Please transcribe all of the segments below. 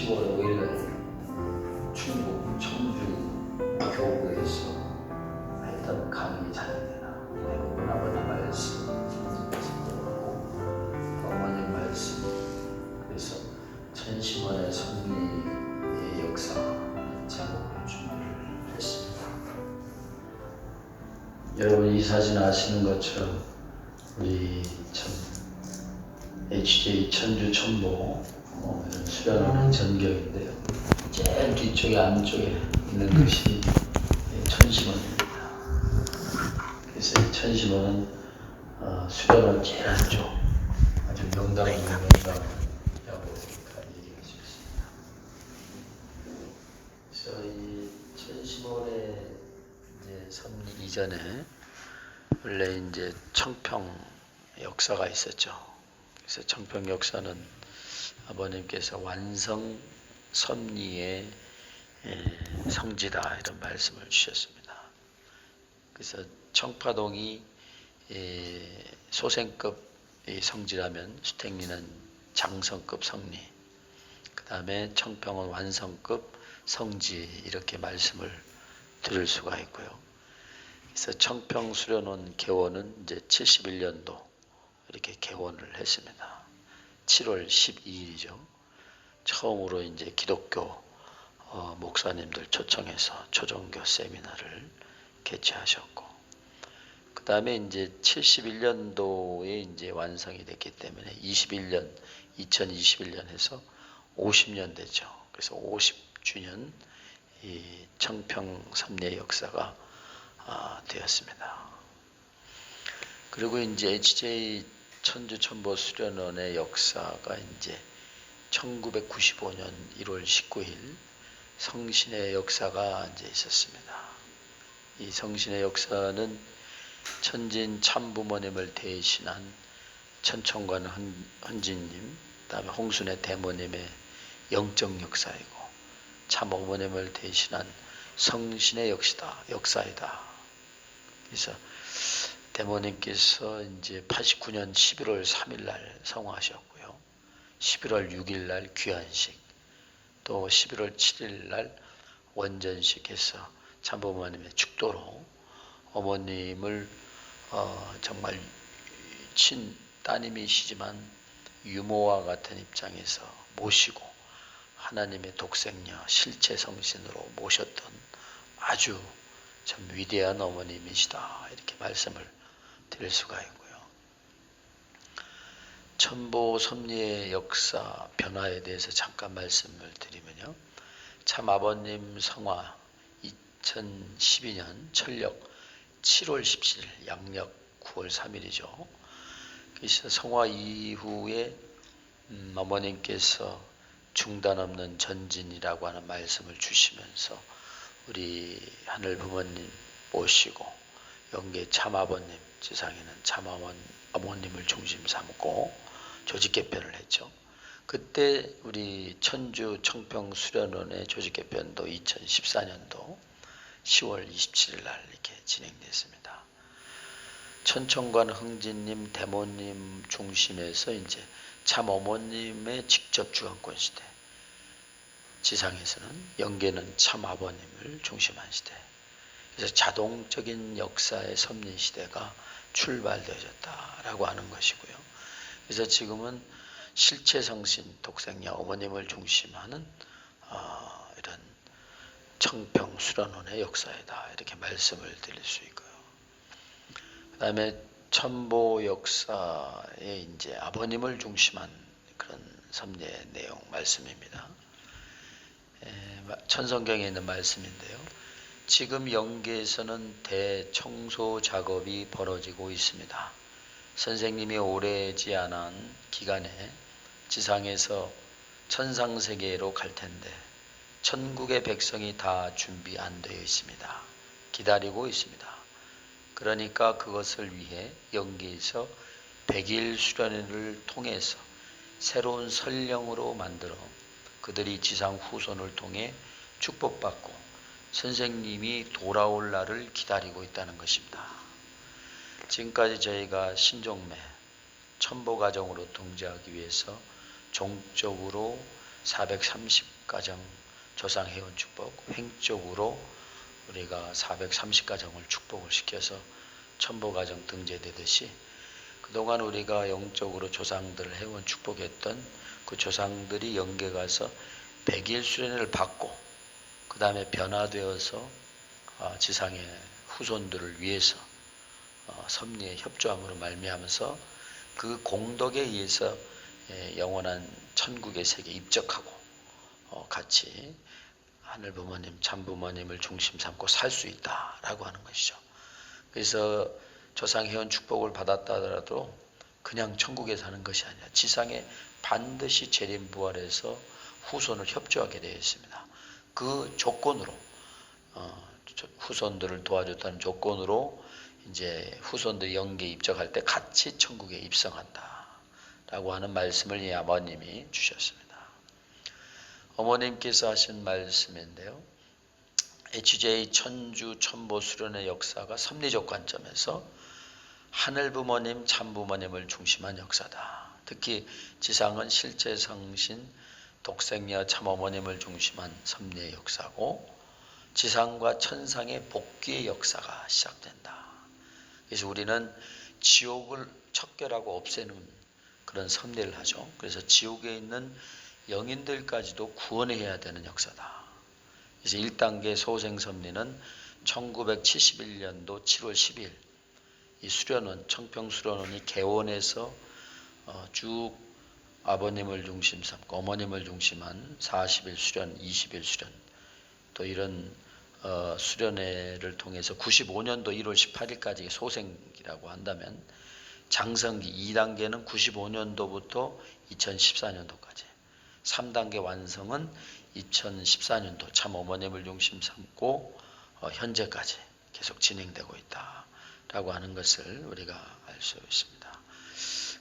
10월 5일날 충북 청주 교구에서 했던 강의 자료되나 대부분 아버님 말씀, 어머님 말씀, 그래서 천심원의 섭리의 역사 제목으로 준비를 했습니다. 여러분 이 사진 아시는 것처럼 우리 HJ 천주 천보 이런 수련하는 전경인데요. 제일 뒤쪽에 안쪽에 있는 것이 천심원입니다. 그래서 이 천심원은 수련원 제일 안쪽 아주 명당 있는 명당이라고 얘기할 수 있습니다. 그래서 이 천심원의 이제 섭리 이전에 원래 이제 청평 역사가 있었죠. 그래서 청평 역사는 아버님께서 완성 섭리의 성지다 이런 말씀을 주셨습니다. 그래서 청파동이 소생급 성지라면 수택리는 장성급 성리, 그 다음에 청평은 완성급 성지 이렇게 말씀을 드릴 수가 있고요. 그래서 청평 수련원 개원은 이제 71년도 이렇게 개원을 했습니다. 7월 12일이죠. 처음으로 이제 기독교 목사님들 초청해서 초종교 세미나를 개최하셨고, 그 다음에 이제 71년도에 이제 완성이 됐기 때문에 2021년 해서 50년 되죠. 그래서 50주년 이 청평 섭리의 역사가 되었습니다. 그리고 이제 HJ 천주 천보 수련원의 역사가 이제 1995년 1월 19일 성신의 역사가 이제 있었습니다. 이 성신의 역사는 천진 참부모님을 대신한 천청관 헌진님, 그다음에 홍순의 대모님의 영적 역사이고, 참어머님을 대신한 성신의 역사이다. 그래서 대모님께서 이제 89년 11월 3일 날 성화하셨고요. 11월 6일 날 귀환식, 또 11월 7일 날 원전식 해서 참부모님의 축도로 어머님을 정말 따님이시지만 유모와 같은 입장에서 모시고 하나님의 독생녀 실체 성신으로 모셨던 아주 참 위대한 어머님이시다 이렇게 말씀을 드릴 수가 있고요. 천보 섭리의 역사 변화에 대해서 잠깐 말씀을 드리면요. 참 아버님 성화 2012년 철력 7월 17일 양력 9월 3일이죠. 그래서 성화 이후에 어머님께서 중단 없는 전진이라고 하는 말씀을 주시면서 우리 하늘 부모님 모시고 영계 참아버님, 지상에는 참어머님을 중심 삼고 조직 개편을 했죠. 그때 우리 천주 청평 수련원의 조직 개편도 2014년도 10월 27일 날 이렇게 진행됐습니다. 천청관 흥진님, 대모님 중심에서 이제 참어머님의 직접 주관권 시대, 지상에서는 영계는 참아버님을 중심한 시대, 그래서 자동적인 역사의 섭리 시대가 출발되어졌다라고 하는 것이고요. 그래서 지금은 실체성신 독생녀 어머님을 중심하는 이런 청평 수련원의 역사이다 이렇게 말씀을 드릴 수 있고요. 그 다음에 천보 역사에 이제 아버님을 중심한 그런 섭리의 내용 말씀입니다. 천성경에 있는 말씀인데요. 지금 영계에서는 대청소 작업이 벌어지고 있습니다. 선생님이 오래지 않은 기간에 지상에서 천상세계로 갈 텐데 천국의 백성이 다 준비 안 되어 있습니다. 기다리고 있습니다. 그러니까 그것을 위해 영계에서 100일 수련회를 통해서 새로운 설령으로 만들어 그들이 지상 후손을 통해 축복받고 선생님이 돌아올 날을 기다리고 있다는 것입니다. 지금까지 저희가 신종매 천보 과정으로 통제하기 위해서 종적으로 430 가정 조상 해온 축복, 횡적으로 우리가 430가정을 축복을 시켜서 천보가정 등재되듯이 그동안 우리가 영적으로 조상들을 해온 축복했던 그 조상들이 영계 가서 100일 수련회를 받고 그 다음에 변화되어서 지상의 후손들을 위해서 섭리에 협조함으로 말미암아서 그 공덕에 의해서 영원한 천국의 세계에 입적하고 같이 하늘 부모님, 참 부모님을 중심 삼고 살 수 있다라고 하는 것이죠. 그래서 조상 해온 축복을 받았다 하더라도 그냥 천국에 사는 것이 아니라 지상에 반드시 재림 부활해서 후손을 협조하게 되어 있습니다. 그 조건으로 후손들을 도와줬다는 조건으로 이제 후손들이 영계에 입적할 때 같이 천국에 입성한다라고 하는 말씀을 이 아버님이 주셨습니다. 어머님께서 하신 말씀인데요. HJ 천주 천보 수련의 역사가 섭리적 관점에서 하늘 부모님, 참 부모님을 중심한 역사다. 특히 지상은 실제 성신, 독생녀 참 어머님을 중심한 섭리의 역사고 지상과 천상의 복귀의 역사가 시작된다. 그래서 우리는 지옥을 척결하고 없애는 그런 섭리를 하죠. 그래서 지옥에 있는 영인들까지도 구원해야 되는 역사다. 그래서 1단계 소생섭리는 1971년도 7월 10일 이 수련원, 청평수련원이 개원해서 쭉 아버님을 중심 삼고 어머님을 중심한 40일 수련, 20일 수련 또 이런 수련회를 통해서 95년도 1월 18일까지 소생이라고 한다면 장성기 2단계는 95년도부터 2014년도까지 3단계 완성은 2014년도 참 어머님을 중심 삼고 현재까지 계속 진행되고 있다라고 하는 것을 우리가 알 수 있습니다.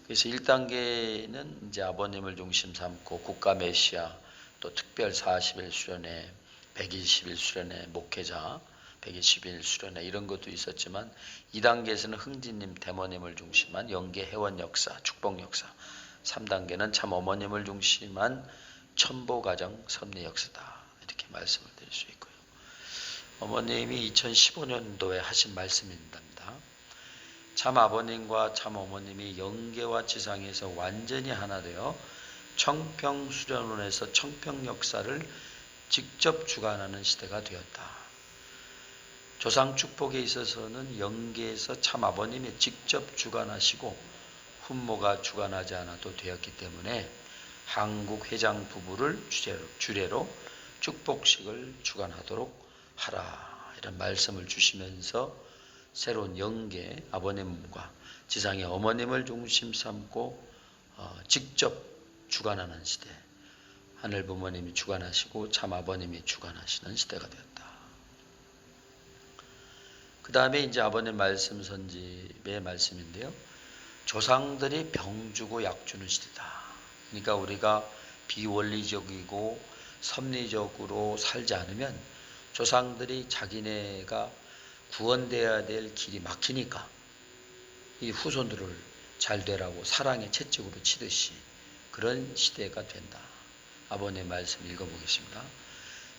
그래서 1단계는 이제 아버님을 중심 삼고 국가 메시아 또 특별 40일 수련회 120일 수련회 목회자 120일 수련회 이런 것도 있었지만 2단계에서는 흥진님 대모님을 중심한 영계 회원 역사 축복 역사 3단계는 참 어머님을 중심한 천보가정 섭리 역사다 이렇게 말씀을 드릴 수 있고요. 어머님이 2015년도에 하신 말씀입니다. 참 아버님과 참 어머님이 영계와 지상에서 완전히 하나 되어 청평수련원에서 청평 역사를 직접 주관하는 시대가 되었다. 조상 축복에 있어서는 영계에서 참 아버님이 직접 주관하시고 훈모가 주관하지 않아도 되었기 때문에 한국 회장 부부를 주례로 축복식을 주관하도록 하라 이런 말씀을 주시면서 새로운 영계 아버님과 지상의 어머님을 중심 삼고 직접 주관하는 시대 하늘 부모님이 주관하시고 참 아버님이 주관하시는 시대가 되었다. 그 다음에 이제 아버님 말씀 선집의 말씀인데요. 조상들이 병주고 약주는 시대다. 그러니까 우리가 비원리적이고 섭리적으로 살지 않으면 조상들이 자기네가 구원되어야 될 길이 막히니까 이 후손들을 잘 되라고 사랑의 채찍으로 치듯이 그런 시대가 된다. 아버님 말씀 읽어보겠습니다.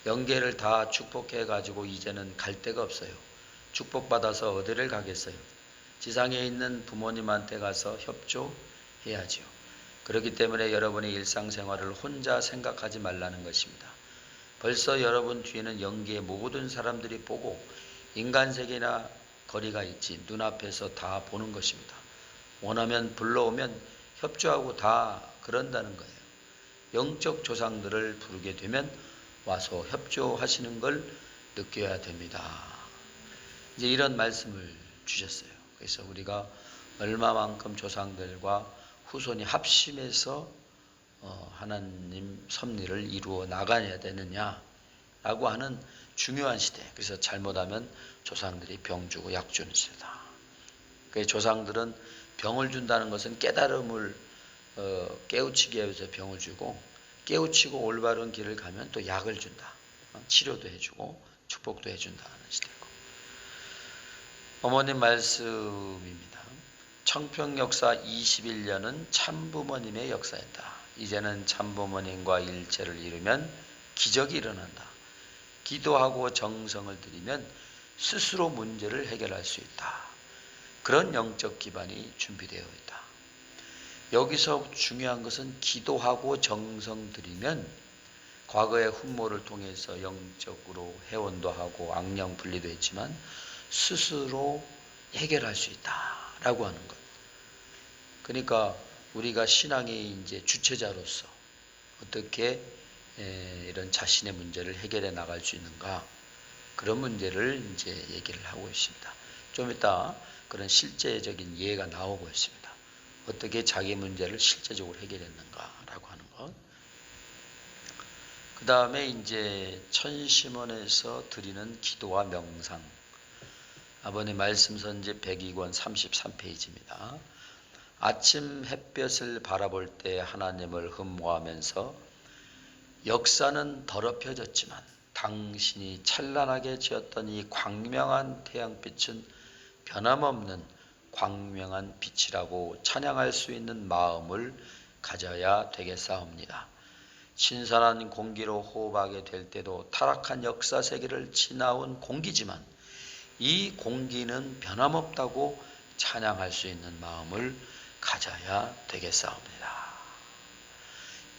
영계를 다 축복해가지고 이제는 갈 데가 없어요. 축복받아서 어디를 가겠어요? 지상에 있는 부모님한테 가서 협조해야지요. 그렇기 때문에 여러분의 일상생활을 혼자 생각하지 말라는 것입니다. 벌써 여러분 뒤에는 영계의 모든 사람들이 보고 인간세계나 거리가 있지 눈앞에서 다 보는 것입니다. 원하면 불러오면 협조하고 다 그런다는 거예요. 영적 조상들을 부르게 되면 와서 협조하시는 걸 느껴야 됩니다. 이제 이런 말씀을 주셨어요. 그래서 우리가 얼마만큼 조상들과 후손이 합심해서 하나님 섭리를 이루어 나가야 되느냐라고 하는 중요한 시대. 그래서 잘못하면 조상들이 병 주고 약 주는 시대다. 그래서 조상들은 병을 준다는 것은 깨달음을 깨우치기 위해서 병을 주고 깨우치고 올바른 길을 가면 또 약을 준다. 치료도 해주고 축복도 해준다는 시대고. 어머님 말씀입니다. 청평 역사 21년은 참부모님의 역사였다. 이제는 참부모님과 일체를 이루면 기적이 일어난다. 기도하고 정성을 들이면 스스로 문제를 해결할 수 있다. 그런 영적 기반이 준비되어 있다. 여기서 중요한 것은 기도하고 정성 들이면 과거의 훈모를 통해서 영적으로 해원도 하고 악령 분리도 했지만 스스로 해결할 수 있다라고 하는 것. 그러니까 우리가 신앙의 이제 주체자로서 어떻게 이런 자신의 문제를 해결해 나갈 수 있는가, 그런 문제를 이제 얘기를 하고 있습니다. 좀 이따 그런 실제적인 예가 나오고 있습니다. 어떻게 자기 문제를 실제적으로 해결했는가라고 하는 것. 그 다음에 이제 천심원에서 드리는 기도와 명상. 아버님 말씀 선지 102권 33페이지입니다. 아침 햇볕을 바라볼 때 하나님을 흠모하면서 역사는 더럽혀졌지만 당신이 찬란하게 지었던 이 광명한 태양빛은 변함없는 광명한 빛이라고 찬양할 수 있는 마음을 가져야 되겠사옵니다. 신선한 공기로 호흡하게 될 때도 타락한 역사 세계를 지나온 공기지만 이 공기는 변함없다고 찬양할 수 있는 마음을 가져야 되겠사옵니다.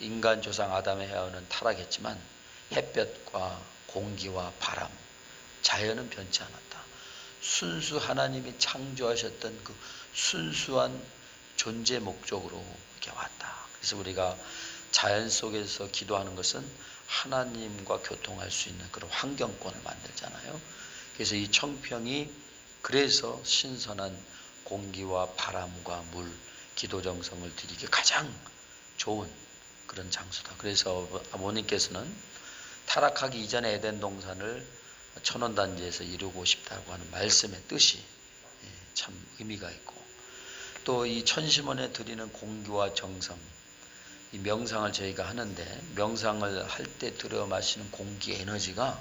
인간 조상 아담의 헤어는 타락했지만 햇볕과 공기와 바람, 자연은 변치 않았다. 순수 하나님이 창조하셨던 그 순수한 존재 목적으로 이렇게 왔다. 그래서 우리가 자연 속에서 기도하는 것은 하나님과 교통할 수 있는 그런 환경권을 만들잖아요. 그래서 이 청평이 그래서 신선한 공기와 바람과 물, 기도 정성을 드리기 가장 좋은 그런 장소다. 그래서 아버님께서는 타락하기 이전에 에덴 동산을 천원단지에서 이루고 싶다고 하는 말씀의 뜻이 참 의미가 있고, 또 이 천심원에 드리는 공기와 정성, 이 명상을 저희가 하는데 명상을 할 때 들여 마시는 공기 에너지가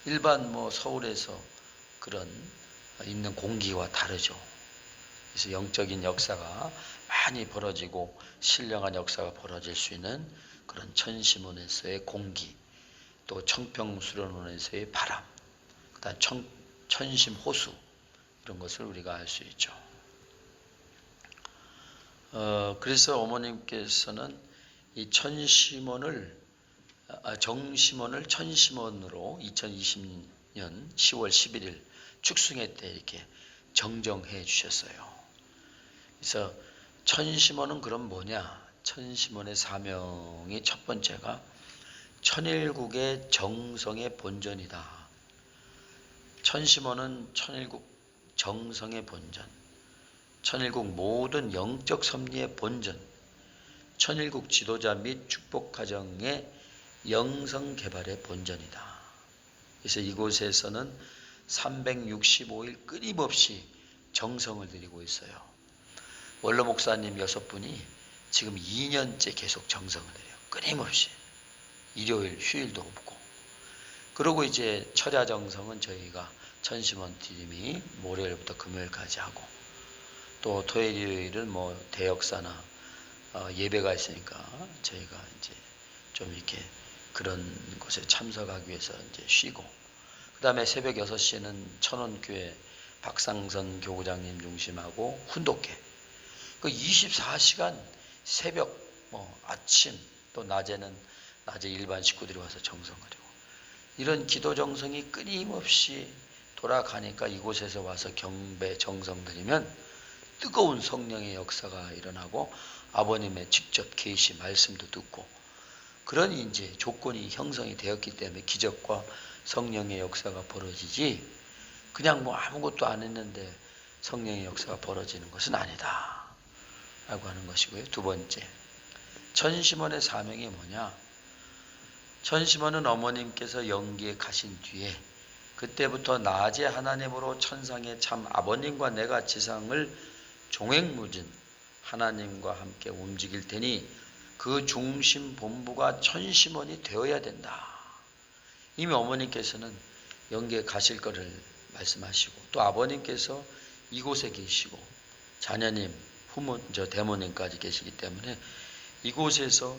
일반 서울에서 그런 있는 공기와 다르죠. 그래서 영적인 역사가 많이 벌어지고 신령한 역사가 벌어질 수 있는 그런 천심원에서의 공기, 또 청평수련원에서의 바람, 그다음 천심호수, 이런 것을 우리가 알 수 있죠. 그래서 어머님께서는 이 정심원을 천심원으로 2020년 10월 11일 축승회 때 이렇게 정정해 주셨어요. 그래서 천심원은 그럼 뭐냐? 천심원의 사명이 첫 번째가 천일국의 정성의 본전이다. 천심원은 천일국 정성의 본전, 천일국 모든 영적 섭리의 본전, 천일국 지도자 및 축복가정의 영성 개발의 본전이다. 그래서 이곳에서는 365일 끊임없이 정성을 들이고 있어요. 원로 목사님 6분이 지금 2년째 계속 정성을 들여요. 끊임없이. 일요일, 휴일도 없고. 그리고 이제 철야 정성은 저희가 천심원 팀이 월요일부터 금요일까지 하고, 또 토요일, 일요일은 대역사나 예배가 있으니까 저희가 이제 좀 이렇게 그런 곳에 참석하기 위해서 이제 쉬고, 그 다음에 새벽 6시에는 천원교회 박상선 교구장님 중심하고 훈독회, 그 24시간 새벽 아침 또 낮에 일반 식구들이 와서 정성하려고, 이런 기도 정성이 끊임없이 돌아가니까 이곳에서 와서 경배 정성 드리면 뜨거운 성령의 역사가 일어나고 아버님의 직접 계시 말씀도 듣고, 그런 이제 조건이 형성이 되었기 때문에 기적과 성령의 역사가 벌어지지, 그냥 아무것도 안 했는데 성령의 역사가 벌어지는 것은 아니다 라고 하는 것이고요. 두 번째, 천심원의 사명이 뭐냐? 천심원은 어머님께서 영기에 가신 뒤에 그때부터 낮에 하나님으로 천상의 참 아버님과 내가 지상을 종횡무진 하나님과 함께 움직일 테니 그 중심 본부가 천심원이 되어야 된다. 이미 어머님께서는 영계에 가실 것을 말씀하시고, 또 아버님께서 이곳에 계시고 자녀님, 대모님까지 계시기 때문에 이곳에서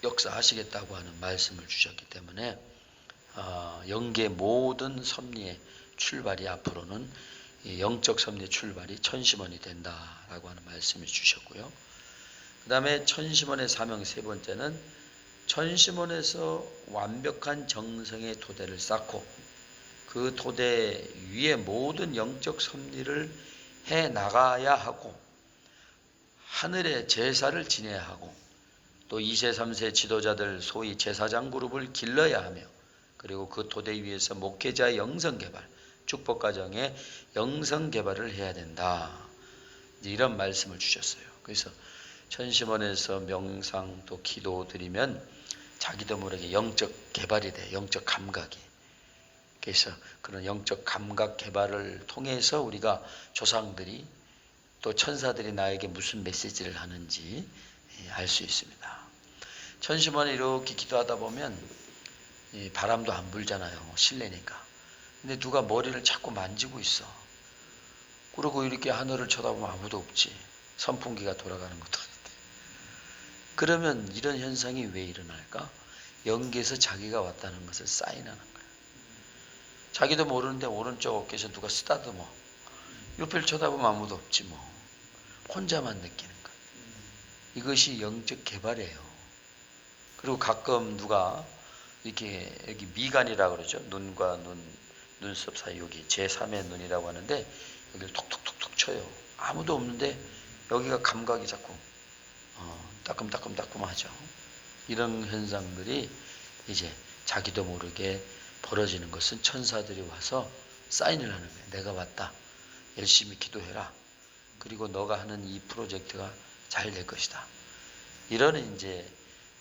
역사하시겠다고 하는 말씀을 주셨기 때문에 영계 모든 섭리의 출발이 앞으로는 영적 섭리의 출발이 천심원이 된다라고 하는 말씀을 주셨고요. 그 다음에 천심원의 사명 세 번째는 천심원에서 완벽한 정성의 토대를 쌓고 그 토대 위에 모든 영적 섭리를 해 나가야 하고 하늘의 제사를 지내야 하고 또 2세 3세 지도자들 소위 제사장 그룹을 길러야 하며 그리고 그 토대 위에서 목회자의 영성개발 축복가정의 영성개발을 해야 된다. 이런 말씀을 주셨어요. 그래서 천심원에서 명상 또 기도 드리면 자기도 모르게 영적 개발이 돼. 영적 감각이. 그래서 그런 영적 감각 개발을 통해서 우리가 조상들이 또 천사들이 나에게 무슨 메시지를 하는지 알 수 있습니다. 천심원에 이렇게 기도하다 보면 바람도 안 불잖아요. 실내니까. 근데 누가 머리를 자꾸 만지고 있어. 그리고 이렇게 하늘을 쳐다보면 아무도 없지. 선풍기가 돌아가는 것도 아닌데. 그러면 이런 현상이 왜 일어날까? 영계에서 자기가 왔다는 것을 사인하는 거예요. 자기도 모르는데 오른쪽 어깨에서 누가 쓰다듬어. 옆을 쳐다보면 아무도 없지 뭐. 혼자만 느끼는 거예요. 이것이 영적 개발이에요. 그리고 가끔 누가 이렇게 여기 미간이라고 그러죠. 눈과 눈썹 사이 여기 제3의 눈이라고 하는데 여기를 톡톡톡톡 쳐요. 아무도 없는데 여기가 감각이 자꾸 따끔따끔따끔하죠. 이런 현상들이 이제 자기도 모르게 벌어지는 것은 천사들이 와서 사인을 하는 거예요. 내가 왔다. 열심히 기도해라. 그리고 너가 하는 이 프로젝트가 잘 될 것이다. 이런 이제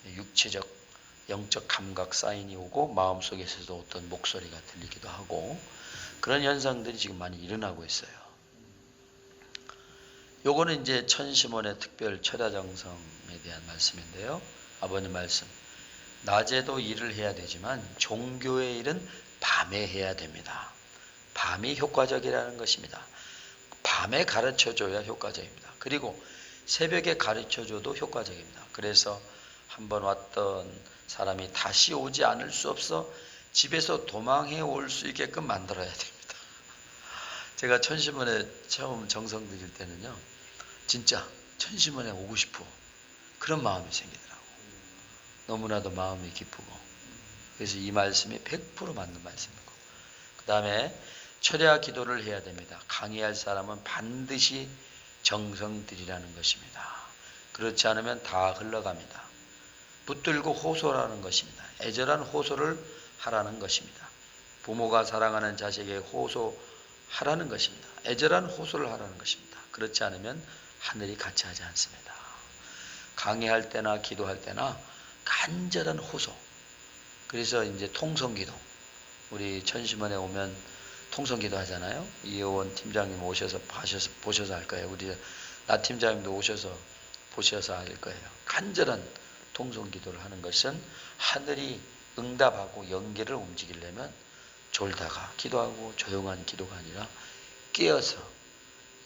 육체적 영적 감각 사인이 오고 마음속에서도 어떤 목소리가 들리기도 하고 그런 현상들이 지금 많이 일어나고 있어요. 요거는 이제 천심원의 특별 철야정성에 대한 말씀인데요. 아버님 말씀. 낮에도 일을 해야 되지만 종교의 일은 밤에 해야 됩니다. 밤이 효과적이라는 것입니다. 밤에 가르쳐줘야 효과적입니다. 그리고 새벽에 가르쳐줘도 효과적입니다. 그래서 한번 왔던 사람이 다시 오지 않을 수 없어 집에서 도망해 올 수 있게끔 만들어야 됩니다. 제가 천심원에 처음 정성 드릴 때는요. 진짜 천심원에 오고 싶어. 그런 마음이 생기더라고. 너무나도 마음이 기쁘고. 그래서 이 말씀이 100% 맞는 말씀이고. 그 다음에 철야 기도를 해야 됩니다. 강의할 사람은 반드시 정성 들이라는 것입니다. 그렇지 않으면 다 흘러갑니다. 붙들고 호소라는 것입니다. 애절한 호소를 하라는 것입니다. 부모가 사랑하는 자식에게 호소하라는 것입니다. 애절한 호소를 하라는 것입니다. 그렇지 않으면 하늘이 같이 하지 않습니다. 강의할 때나 기도할 때나 간절한 호소. 그래서 이제 통성기도. 우리 천심원에 오면 통성기도 하잖아요. 이혜원 팀장님 오셔서 보셔서 할 거예요. 우리 나 팀장님도 오셔서 보셔서 할 거예요. 간절한 통성기도를 하는 것은 하늘이 응답하고 연계를 움직이려면 졸다가 기도하고 조용한 기도가 아니라 깨어서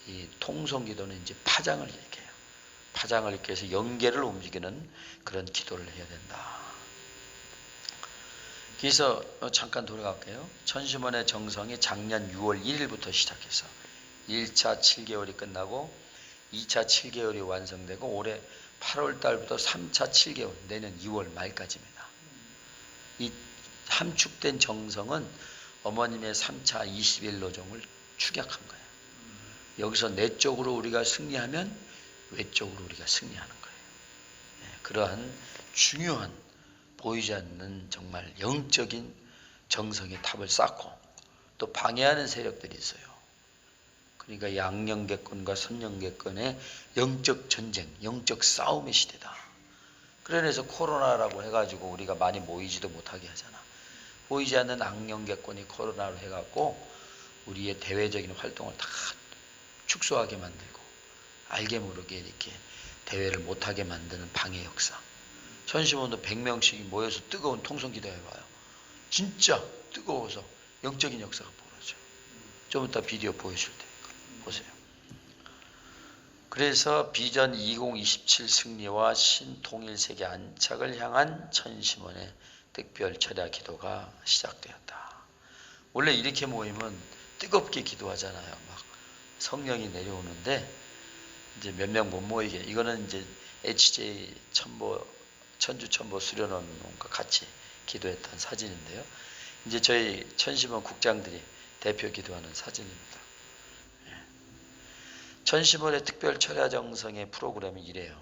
이 통성기도는 이제 파장을 일으켜요. 파장을 일으켜서 연계를 움직이는 그런 기도를 해야 된다. 그래서 잠깐 돌아갈게요. 천심원의 정성이 작년 6월 1일부터 시작해서 1차 7개월이 끝나고 2차 7개월이 완성되고 올해 8월 달부터 3차 7개월 내년 2월 말까지입니다. 이 함축된 정성은 어머님의 3차 20일 노정을 축약한 거예요. 여기서 내적으로 우리가 승리하면 외적으로 우리가 승리하는 거예요. 그러한 중요한 보이지 않는 정말 영적인 정성의 탑을 쌓고 또 방해하는 세력들이 있어요. 그러니까 양영계권과 선영계권의 영적 전쟁, 영적 싸움의 시대다. 그래서 코로나라고 해가지고 우리가 많이 모이지도 못하게 하잖아. 보이지 않는 악령계권이 코로나로 해갖고 우리의 대외적인 활동을 다 축소하게 만들고 알게 모르게 이렇게 대회를 못하게 만드는 방해 역사. 천심원도 100명씩 모여서 뜨거운 통성기도 해봐요. 진짜 뜨거워서 영적인 역사가 벌어져요. 좀 이따 비디오 보여줄 테니까 보세요. 그래서 비전 2027 승리와 신통일 세계 안착을 향한 천심원의 특별 철야 기도가 시작되었다. 원래 이렇게 모이면 뜨겁게 기도하잖아요. 막 성령이 내려오는데 이제 몇 명 못 모이게, 이거는 이제 HJ 천주 천보 수련원과 같이 기도했던 사진인데요. 이제 저희 천심원 국장들이 대표 기도하는 사진입니다. 천심원의 특별 철야 정성의 프로그램이 이래요.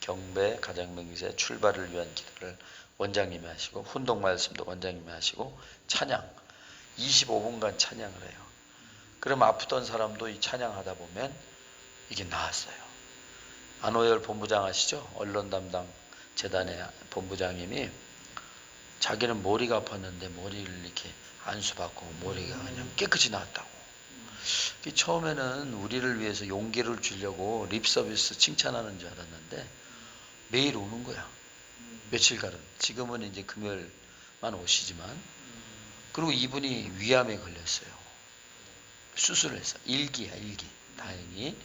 경배, 가정명세, 출발을 위한 기도를 원장님이 하시고, 훈독 말씀도 원장님이 하시고, 찬양 25분간 찬양을 해요. 그럼 아프던 사람도 이 찬양하다 보면 이게 나았어요. 안호열 본부장 아시죠? 언론 담당 재단의 본부장님이 자기는 머리가 아팠는데 머리를 이렇게 안수받고 머리가 그냥 깨끗이 나았다고. 처음에는 우리를 위해서 용기를 주려고 립 서비스 칭찬하는 줄 알았는데 매일 오는 거야. 며칠간은. 지금은 이제 금요일만 오시지만. 그리고 이분이 위암에 걸렸어요. 수술을 해서. 일기야, 일기. 다행히.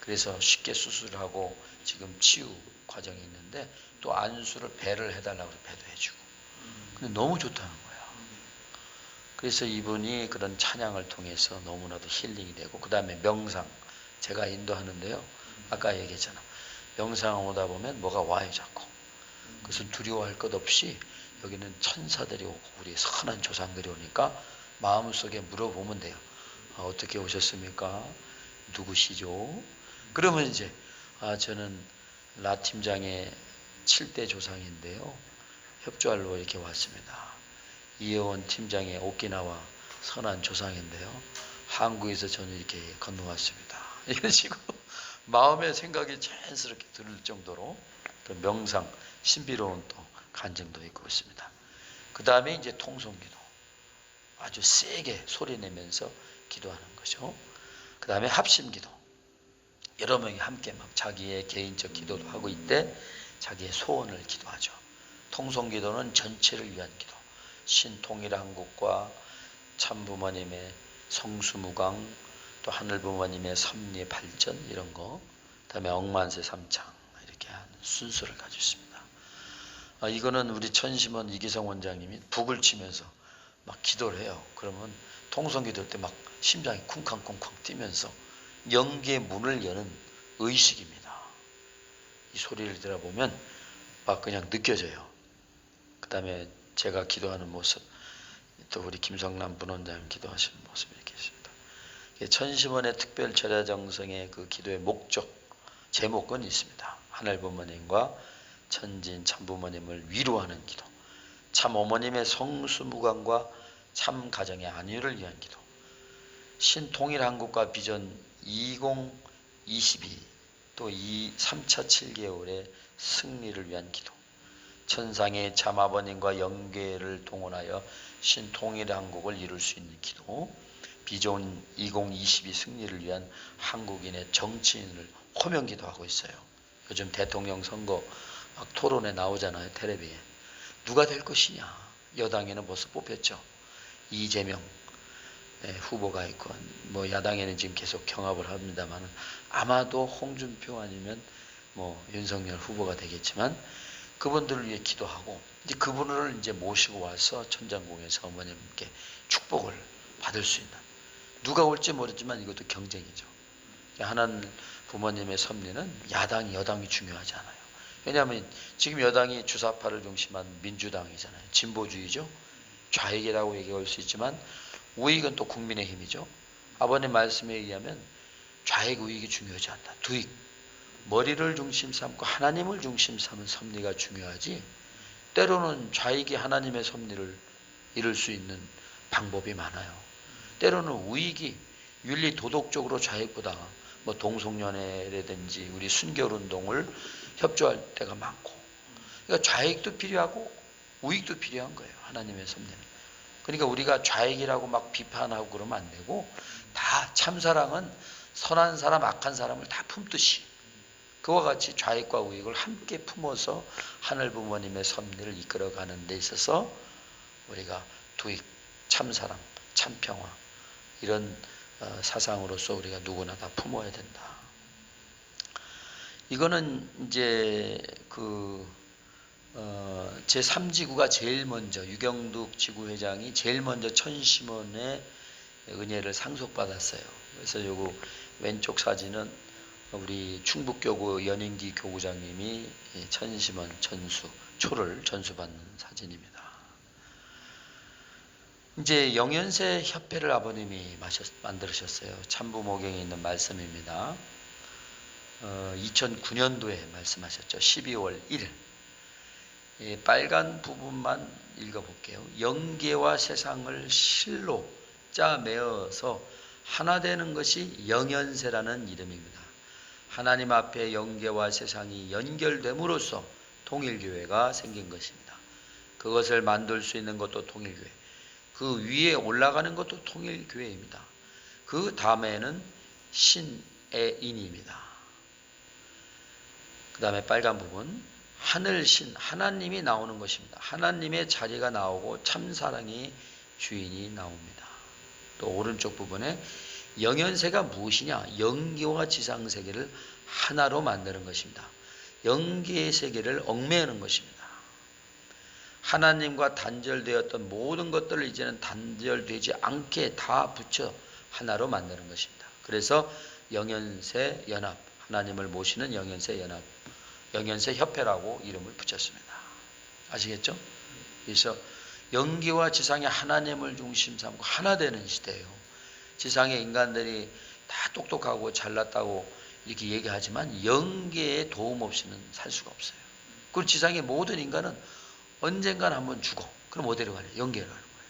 그래서 쉽게 수술하고 지금 치유 과정이 있는데 또 안수를 배를 해달라고 해서 배도 해주고. 근데 너무 좋다는 거야. 그래서 이분이 그런 찬양을 통해서 너무나도 힐링이 되고, 그 다음에 명상. 제가 인도하는데요. 아까 얘기했잖아. 명상 오다 보면 뭐가 와요, 자꾸. 그래서 두려워할 것 없이 여기는 천사들이 오고 우리 선한 조상들이 오니까 마음속에 물어보면 돼요. 어떻게 오셨습니까? 누구시죠? 그러면 이제 저는 라 팀장의 7대 조상인데요. 협조하러 이렇게 왔습니다. 이혜원 팀장의 오키나와 선한 조상인데요. 한국에서 저는 이렇게 건너왔습니다. 이런 식으로 마음의 생각이 자연스럽게 들을 정도로 또 명상, 신비로운 또 간증도 있고 있습니다. 그 다음에 이제 통성기도. 아주 세게 소리 내면서 기도하는 거죠. 그 다음에 합심기도. 여러 명이 함께 막 자기의 개인적 기도도 하고 있대 자기의 소원을 기도하죠. 통성기도는 전체를 위한 기도. 신통일한국과 참부모님의 성수무강, 또 하늘부모님의 섭리 발전 이런 거, 그 다음에 억만세 삼창 이렇게 하는 순서를 가지고 있습니다. 이거는 우리 천심원 이기성 원장님이 북을 치면서 막 기도를 해요. 그러면 통성기도 때 막 심장이 쿵쾅쿵쾅 뛰면서 영계의 문을 여는 의식입니다. 이 소리를 들어보면 막 그냥 느껴져요. 그 다음에 제가 기도하는 모습, 또 우리 김성남 분원장님 기도하시는 모습이 이렇게 있습니다. 천심원의 특별 철야 정성의 그 기도의 목적, 제목은 있습니다. 하늘부모님과 천진 참부모님을 위로하는 기도, 참어머님의 성수무강과 참가정의 안위를 위한 기도, 신통일한국과 비전 2022, 또 3차 7개월의 승리를 위한 기도, 천상의 참아버님과 영계를 동원하여 신통일한국을 이룰 수 있는 기도, 비전 2022 승리를 위한 한국인의 정치인을 호명기도하고 있어요. 요즘 대통령 선거 막 토론에 나오잖아요, 텔레비에. 누가 될 것이냐. 여당에는 벌써 뽑혔죠. 이재명 후보가 있고, 뭐 야당에는 지금 계속 경합을 합니다만 아마도 홍준표 아니면 뭐 윤석열 후보가 되겠지만, 그분들을 위해 기도하고 이제 그분을 이제 모시고 와서 천장궁에서 어머님께 축복을 받을 수 있는, 누가 올지 모르지만 이것도 경쟁이죠. 하나님 부모님의 섭리는 야당이 여당이 중요하지 않아요. 왜냐하면 지금 여당이 주사파를 중심한 민주당이잖아요. 진보주의죠. 좌익이라고 얘기할 수 있지만 우익은 또 국민의힘이죠. 아버님 말씀에 의하면 좌익 우익이 중요하지 않다. 두익. 머리를 중심 삼고 하나님을 중심 삼은 섭리가 중요하지, 때로는 좌익이 하나님의 섭리를 이룰 수 있는 방법이 많아요. 때로는 우익이 윤리 도덕적으로 좌익보다 뭐 동성연애라든지 우리 순결운동을 협조할 때가 많고, 그러니까 좌익도 필요하고 우익도 필요한 거예요. 하나님의 섭리는. 그러니까 우리가 좌익이라고 막 비판하고 그러면 안 되고, 다 참사랑은 선한 사람 악한 사람을 다 품듯이 그와 같이 좌익과 우익을 함께 품어서 하늘부모님의 섭리를 이끌어가는 데 있어서 우리가 두익, 참사랑, 참평화 이런 사상으로서 우리가 누구나 다 품어야 된다. 이거는 이제 제3지구가 제일 먼저 유경득 지구회장이 제일 먼저 천심원의 은혜를 상속받았어요. 그래서 요거 왼쪽 사진은 우리 충북교구 연인기 교구장님이 천심원 전수 초를 전수받는 사진입니다. 이제 영연세 협회를 아버님이 만들으셨어요. 참부모경에 있는 말씀입니다. 2009년도에 말씀하셨죠. 12월 1일. 빨간 부분만 읽어볼게요. 영계와 세상을 실로 짜매어서 하나 되는 것이 영연세라는 이름입니다. 하나님 앞에 영계와 세상이 연결됨으로써 통일교회가 생긴 것입니다. 그것을 만들 수 있는 것도 통일교회, 그 위에 올라가는 것도 통일교회입니다. 그 다음에는 신의 인입니다. 그 다음에 빨간 부분 하늘신 하나님이 나오는 것입니다. 하나님의 자리가 나오고 참사랑의 주인이 나옵니다. 또 오른쪽 부분에 영연세가 무엇이냐? 영계와 지상세계를 하나로 만드는 것입니다. 영계의 세계를 얽매이는 것입니다. 하나님과 단절되었던 모든 것들을 이제는 단절되지 않게 다 붙여 하나로 만드는 것입니다. 그래서 영연세 연합, 하나님을 모시는 영연세 연합, 영연세 협회라고 이름을 붙였습니다. 아시겠죠? 그래서 영계와 지상의 하나님을 중심 삼고 하나 되는 시대예요. 지상의 인간들이 다 똑똑하고 잘났다고 이렇게 얘기하지만 영계의 도움 없이는 살 수가 없어요. 그리고 지상의 모든 인간은 언젠간 한번 죽어. 그럼 어디로 가냐? 영계로 가는 거예요.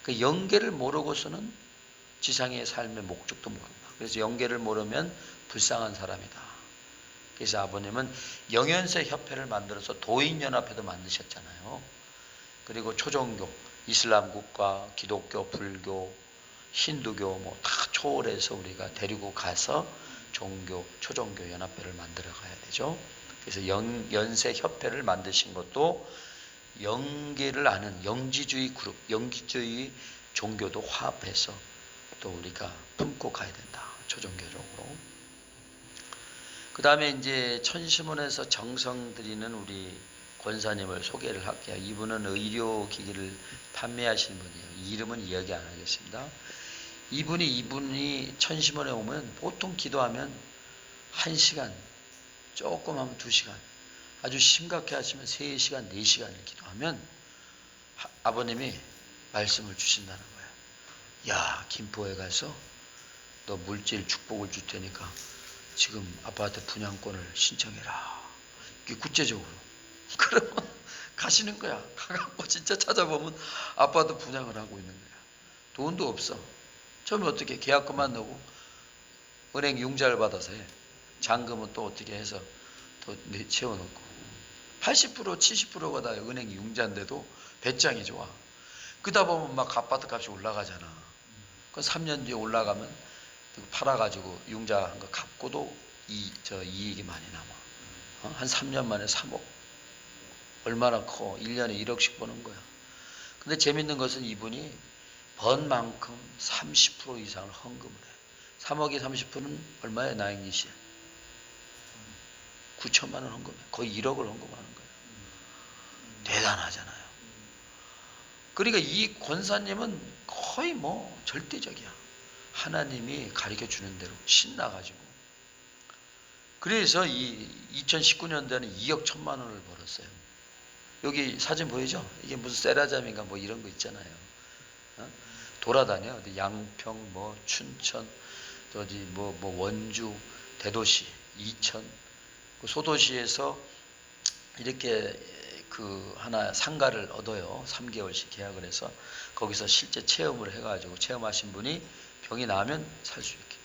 그 영계를 모르고서는 지상의 삶의 목적도 모른다. 그래서 영계를 모르면 불쌍한 사람이다. 그래서 아버님은 영연세 협회를 만들어서 도인연합회도 만드셨잖아요. 그리고 초종교, 이슬람 국가, 기독교, 불교, 힌두교 뭐 다 초월해서 우리가 데리고 가서 종교, 초종교 연합회를 만들어 가야 되죠. 그래서 연세 협회를 만드신 것도 영계를 아는 영지주의 그룹, 영지주의 종교도 화합해서 또 우리가 품고 가야 된다. 초종교적으로. 그 다음에 이제 천심원에서 정성 들이는 우리 권사님을 소개를 할게요. 이분은 의료기기를 판매하시는 분이에요. 이름은 이야기 안 하겠습니다. 이분이 천심원에 오면 보통 기도하면 1시간, 조금 하면 2시간, 아주 심각해 하시면 3시간, 4시간을 기도하면 아버님이 말씀을 주신다는 거예요. 야, 김포에 가서 너 물질 축복을 줄 테니까 지금 아파트 분양권을 신청해라. 이게 구체적으로. 그러면 가시는 거야. 가갖고 진짜 찾아보면 아파트 분양을 하고 있는 거야. 돈도 없어. 처음에 어떻게 계약금만 넣고 은행 융자를 받아서 해. 잔금은 또 어떻게 해서 또 채워놓고 80% 70%가 다 은행 융자인데도 배짱이 좋아. 그러다 보면 막 아파트 값이 올라가잖아. 그 3년 뒤에 올라가면 팔아가지고 융자한 거 갚고도 이익이 많이 남아. 한 3년 만에 3억. 얼마나 커. 1년에 1억씩 버는 거야. 근데 재밌는 것은 이분이 번 만큼 30% 이상을 헌금을 해. 3억에 30%는 얼마야, 나영기 씨? 9천만 원 헌금해. 거의 1억을 헌금하는 거예요. 대단하잖아요. 그러니까 이 권사님은 거의 뭐 절대적이야. 하나님이 가르쳐 주는 대로 신나가지고. 그래서 이 2019년도에는 2억 1천만 원을 벌었어요. 여기 사진 보이죠? 이게 무슨 세라잠인가 뭐 이런 거 있잖아요. 돌아다녀. 양평, 뭐 춘천, 어디 뭐 원주, 대도시, 이천, 소도시에서 이렇게 하나 상가를 얻어요. 3개월씩 계약을 해서 거기서 실제 체험을 해가지고 체험하신 분이 병이 나면 살 수 있게.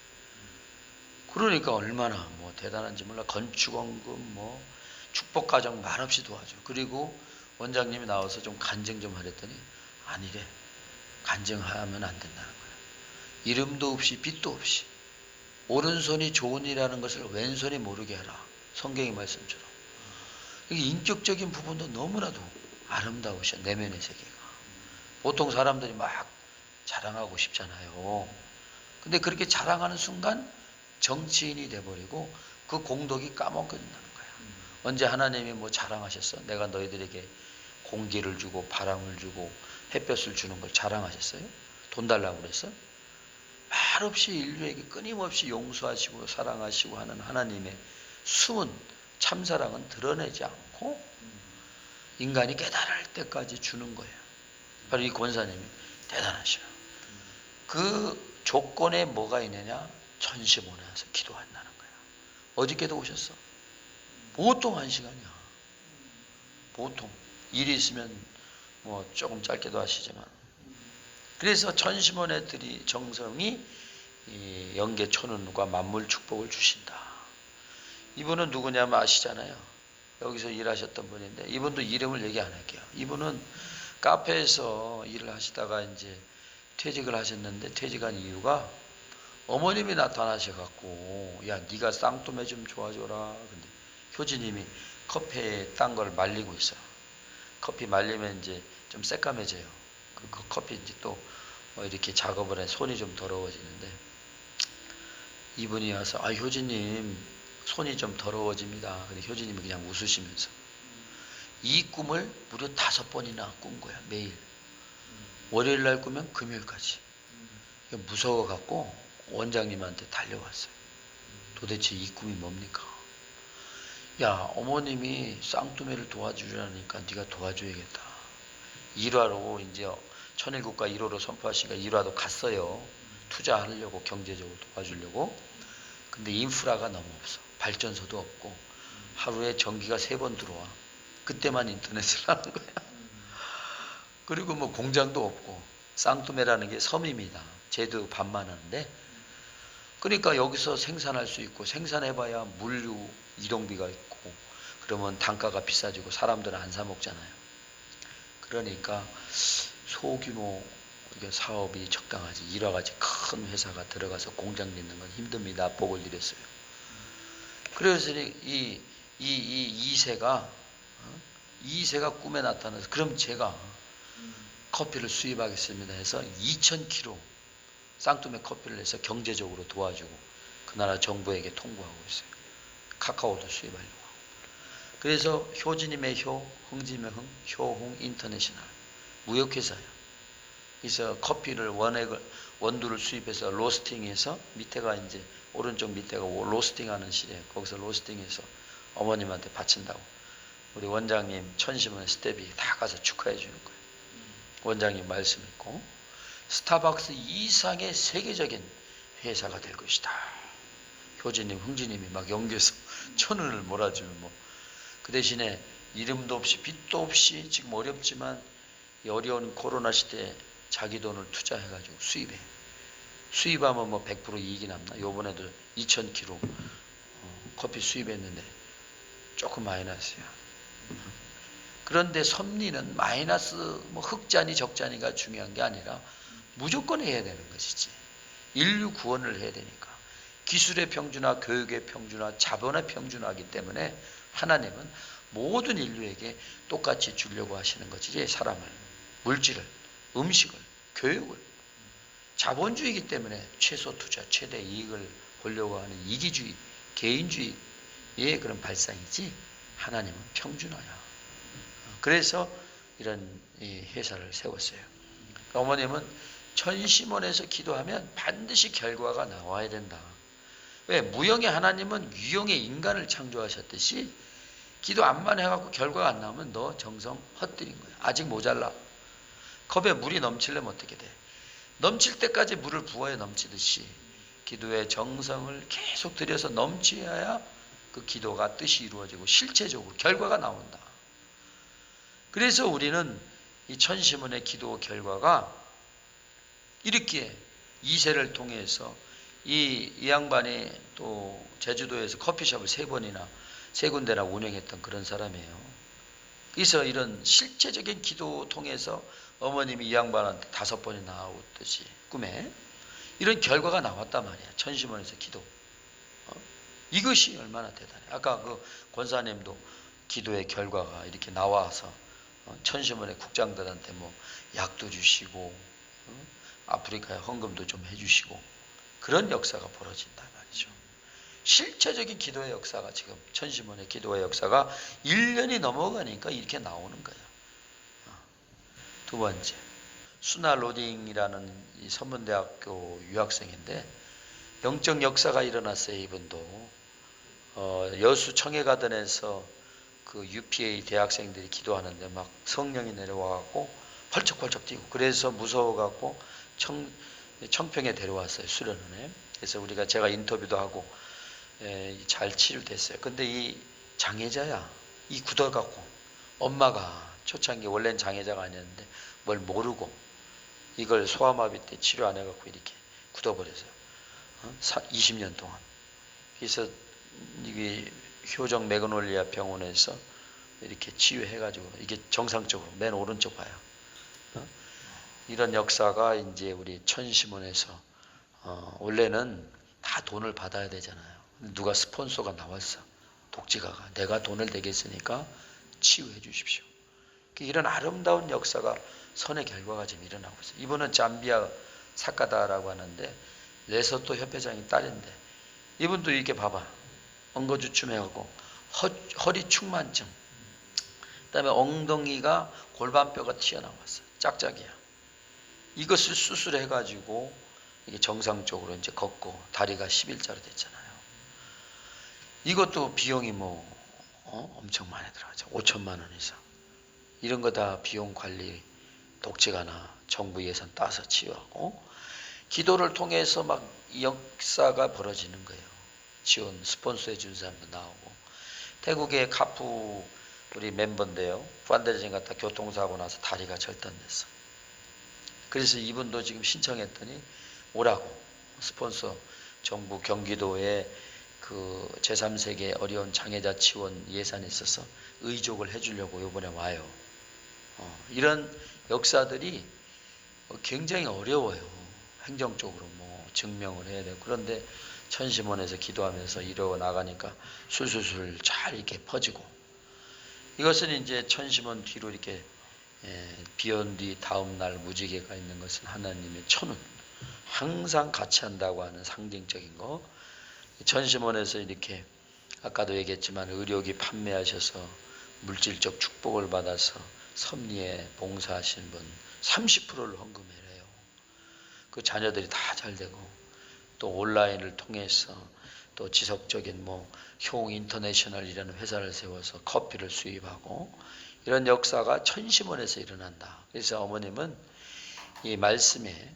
그러니까 얼마나 뭐 대단한지 몰라. 건축원금, 뭐 축복가정 말없이 도와줘. 그리고 원장님이 나와서 좀 간증 좀 하랬더니 아니래. 간증하면 안 된다는 거야. 이름도 없이 빚도 없이 오른손이 좋은 일이라는 것을 왼손이 모르게 해라. 성경의 말씀처럼. 이게 인격적인 부분도 너무나도 아름다우셔. 내면의 세계가. 보통 사람들이 막 자랑하고 싶잖아요. 근데 그렇게 자랑하는 순간 정치인이 돼버리고 그 공덕이 까먹는다는 거야. 언제 하나님이 뭐 자랑하셨어? 내가 너희들에게 공기를 주고 바람을 주고 햇볕을 주는 걸 자랑하셨어요? 돈 달라고 그랬어? 말없이 인류에게 끊임없이 용서하시고 사랑하시고 하는 하나님의 숨은 참사랑은 드러내지 않고 인간이 깨달을 때까지 주는 거예요. 바로 이 권사님이 대단하셔요. 그 조건에 뭐가 있느냐? 천시몬에 와서 기도한다는 거야. 어저께도 오셨어. 보통 1시간이야. 보통. 일이 있으면 뭐 조금 짧게도 하시지만. 그래서 천시몬의 들이 정성이 이 영계천운과 만물 축복을 주신다. 이분은 누구냐면 아시잖아요. 여기서 일하셨던 분인데 이분도 이름을 얘기 안 할게요. 이분은 카페에서 일을 하시다가 이제 퇴직을 하셨는데 퇴직한 이유가 어머님이 나타나셔갖고 야 네가 쌍뚜매 좀 도와줘라. 근데 효진님이 커피에 딴 걸 말리고 있어. 커피 말리면 이제 좀 새까매져요. 그 커피 이제 또 이렇게 작업을 해 손이 좀 더러워지는데 이분이 와서 아 효진님 손이 좀 더러워집니다. 근데 효진님이 그냥 웃으시면서 이 꿈을 무려 5번이나 꾼 거야. 매일 월요일 날 꾸면 금요일까지. 무서워갖고 원장님한테 달려왔어요. 도대체 이 꿈이 뭡니까? 야 어머님이 쌍뚜매를 도와주려니까 네가 도와줘야겠다. 1화로 이제 천일국가 1호로 선포하시니까 1화도 갔어요. 투자하려고 경제적으로 도와주려고. 근데 인프라가 너무 없어. 발전소도 없고 하루에 전기가 3번 들어와. 그때만 인터넷을 하는 거야. 그리고 뭐 공장도 없고 쌍뚜매라는 게 섬입니다. 제도 반만 하는데 그러니까 여기서 생산할 수 있고 생산해봐야 물류 이동비가 있고 그러면 단가가 비싸지고 사람들은 안 사 먹잖아요. 그러니까 소규모 사업이 적당하지. 이와 같이 큰 회사가 들어가서 공장 짓는 건 힘듭니다. 복을 드렸어요. 그래서 이세가 꿈에 나타나서 그럼 제가 커피를 수입하겠습니다 해서 2,000kg 쌍뚜매 커피를 해서 경제적으로 도와주고 그 나라 정부에게 통보하고 있어요. 카카오도 수입하려고 하고. 그래서 효진님의 효, 흥진님의 흥, 효흥 인터내셔널 무역회사예요. 그래서 커피를 원두를 수입해서 로스팅해서 밑에가 이제 오른쪽 밑에가 로스팅하는 실에 거기서 로스팅해서 어머님한테 바친다고. 우리 원장님 천시몬 스텝이 다 가서 축하해 주는 거예요. 원장님 말씀 있고 스타벅스 이상의 세계적인 회사가 될 것이다. 효진님, 흥진님이 막 연계해서 1,000원을 몰아주면 뭐 그 대신에 이름도 없이 빚도 없이 지금 어렵지만 이 어려운 코로나 시대에 자기 돈을 투자해가지고 수입해. 수입하면 뭐 100% 이익이 남나? 요번에도 2,000kg 커피 수입했는데 조금 마이너스야. 그런데 섭리는 마이너스 뭐 흑자니 적자니가 중요한 게 아니라 무조건 해야 되는 것이지. 인류 구원을 해야 되니까. 기술의 평준화, 교육의 평준화, 자본의 평준화이기 때문에 하나님은 모든 인류에게 똑같이 주려고 하시는 것이지. 사람을, 물질을, 음식을, 교육을. 자본주의이기 때문에 최소 투자, 최대 이익을 보려고 하는 이기주의, 개인주의의 그런 발상이지 하나님은 평준화야. 그래서 이런 회사를 세웠어요. 어머님은 천시몬에서 기도하면 반드시 결과가 나와야 된다. 왜? 무형의 하나님은 유형의 인간을 창조하셨듯이 기도 안만 해갖고 결과가 안 나오면 너 정성 헛들인 거야. 아직 모자라. 컵에 물이 넘치려면 어떻게 돼? 넘칠 때까지 물을 부어야 넘치듯이 기도의 정성을 계속 들여서 넘쳐야 그 기도가 뜻이 이루어지고 실체적으로 결과가 나온다. 그래서 우리는 이 천시몬의 기도 결과가 이렇게 2세를 통해서 이 양반이 또 제주도에서 커피숍을 3번이나 3군데나 운영했던 그런 사람이에요. 그래서 이런 실체적인 기도 통해서 어머님이 이 양반한테 5번이 나오듯이 꿈에 이런 결과가 나왔단 말이야. 천시몬에서 기도. 이것이 얼마나 대단해. 아까 그 권사님도 기도의 결과가 이렇게 나와서 천시몬의 국장들한테 뭐 약도 주시고 아프리카에 헌금도 좀 해주시고 그런 역사가 벌어진단 말이죠. 실체적인 기도의 역사가 지금 천시몬의 기도의 역사가 1년이 넘어가니까 이렇게 나오는 거예요. 두 번째, 수나 로딩이라는 이 선문대학교 유학생인데 영적 역사가 일어났어요. 이분도 여수 청해가든에서 그 UPA 대학생들이 기도하는데 막 성령이 내려와갖고 펄쩍펄쩍 뛰고, 그래서 무서워갖고 청평에 데려왔어요. 수련원에. 그래서 제가 인터뷰도 하고 잘 치료됐어요. 근데 이 장애자야, 이 굳어갖고 엄마가 초창기 원래는 장애자가 아니었는데 뭘 모르고 이걸 소아마비 때 치료 안 해갖고 이렇게 굳어버렸어요. 20년 동안. 그래서 이게 효정 매그놀리아 병원에서 이렇게 치유해가지고 이게 정상적으로 맨 오른쪽 봐요. 이런 역사가 이제 우리 천시몬에서 원래는 다 돈을 받아야 되잖아요. 누가 스폰서가 나왔어. 독지가가 내가 돈을 대겠으니까 치유해 주십시오. 이런 아름다운 역사가 선의 결과가 지금 일어나고 있어요. 이분은 잠비아 사카다라고 하는데 레소토 협회장이 딸인데 이분도 이렇게 봐봐. 엉거주춤해하고 허리 축만증, 그다음에 엉덩이가 골반뼈가 튀어나왔어요. 짝짝이야. 이것을 수술해가지고 이게 정상적으로 이제 걷고 다리가 11자로 됐잖아요. 이것도 비용이 엄청 많이 들어가죠. 5천만 원 이상. 이런 거 다 비용 관리 독재가나 정부 예산 따서 치유하고 기도를 통해서 막 역사가 벌어지는 거예요. 지원 스폰서 해준 사람도 나오고. 태국의 카푸 우리 멤버인데요. 부안대전 갔다 교통사고 나서 다리가 절단됐어. 그래서 이분도 지금 신청했더니 오라고 스폰서 정부 경기도에 그 제3세계 어려운 장애자 지원 예산이 있어서 의족을 해주려고 이번에 와요. 이런 역사들이 굉장히 어려워요. 행정적으로 증명을 해야 되고. 그런데 천시몬에서 기도하면서 이루어 나가니까 술술술 잘 이렇게 퍼지고. 이것은 이제 천시몬 뒤로 이렇게 비온 뒤 다음 날 무지개가 있는 것은 하나님의 천운, 항상 같이 한다고 하는 상징적인 거. 천시몬에서 이렇게 아까도 얘기했지만 의료기 판매하셔서 물질적 축복을 받아서 섭리에 봉사하신 분 30%를 헌금해래요. 그 자녀들이 다 잘 되고, 또 온라인을 통해서 또 지속적인 효 인터내셔널이라는 회사를 세워서 커피를 수입하고, 이런 역사가 천시몬에서 일어난다. 그래서 어머님은 이 말씀에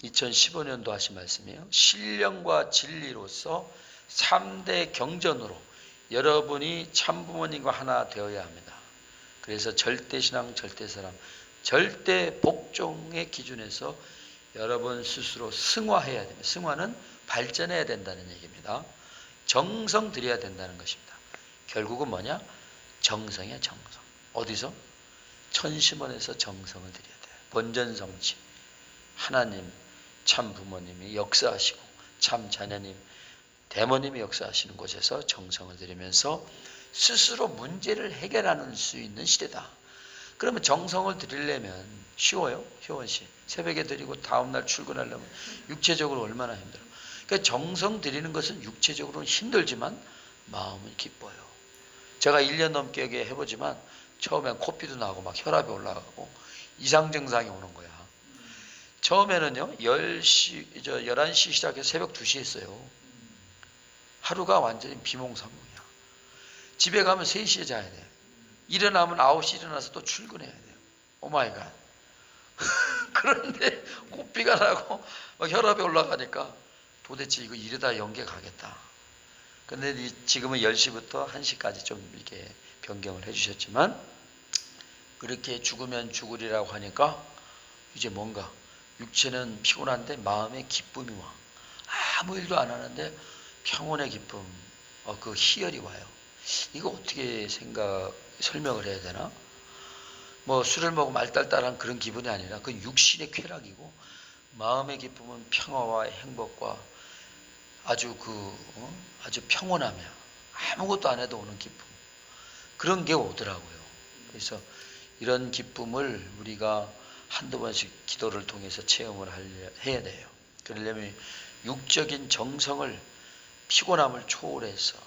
2015년도 하신 말씀이에요. 신령과 진리로서 3대 경전으로 여러분이 참부모님과 하나 되어야 합니다. 그래서 절대신앙, 절대사랑, 절대 복종의 기준에서 여러분 스스로 승화해야 됩니다. 승화는 발전해야 된다는 얘기입니다. 정성 들여야 된다는 것입니다. 결국은 뭐냐? 정성이야, 정성. 어디서? 천시몬에서 정성을 드려야 돼요. 본전성치. 하나님, 참 부모님이 역사하시고 참 자녀님, 대모님이 역사하시는 곳에서 정성을 들이면서 스스로 문제를 해결하는 수 있는 시대다. 그러면 정성을 드리려면 쉬워요? 효원씨. 새벽에 드리고 다음날 출근하려면 육체적으로 얼마나 힘들어. 그러니까 정성 드리는 것은 육체적으로는 힘들지만 마음은 기뻐요. 제가 1년 넘게 해보지만 처음엔 코피도 나고 막 혈압이 올라가고 이상 증상이 오는 거야. 처음에는요 11시 시작해서 새벽 2시에 했어요. 하루가 완전히 비몽사몽이야. 집에 가면 3시에 자야 돼. 일어나면 9시 일어나서 또 출근해야 돼요. 오마이갓. 그런데 코피가 나고 막 혈압이 올라가니까 도대체 이거 이러다 연계 가겠다. 근데 지금은 10시부터 1시까지 좀 이렇게 변경을 해주셨지만, 그렇게 죽으면 죽으리라고 하니까 이제 뭔가 육체는 피곤한데 마음에 기쁨이 와. 아무 일도 안 하는데 평온의 기쁨, 그 희열이 와요. 이거 어떻게 설명을 해야 되나? 술을 먹으면 알딸딸한 그런 기분이 아니라 그건 육신의 쾌락이고, 마음의 기쁨은 평화와 행복과 아주 아주 평온함이야. 아무것도 안 해도 오는 기쁨. 그런 게 오더라고요. 그래서 이런 기쁨을 우리가 한두 번씩 기도를 통해서 체험을 해야 돼요. 그러려면 육적인 정성을 피곤함을 초월해서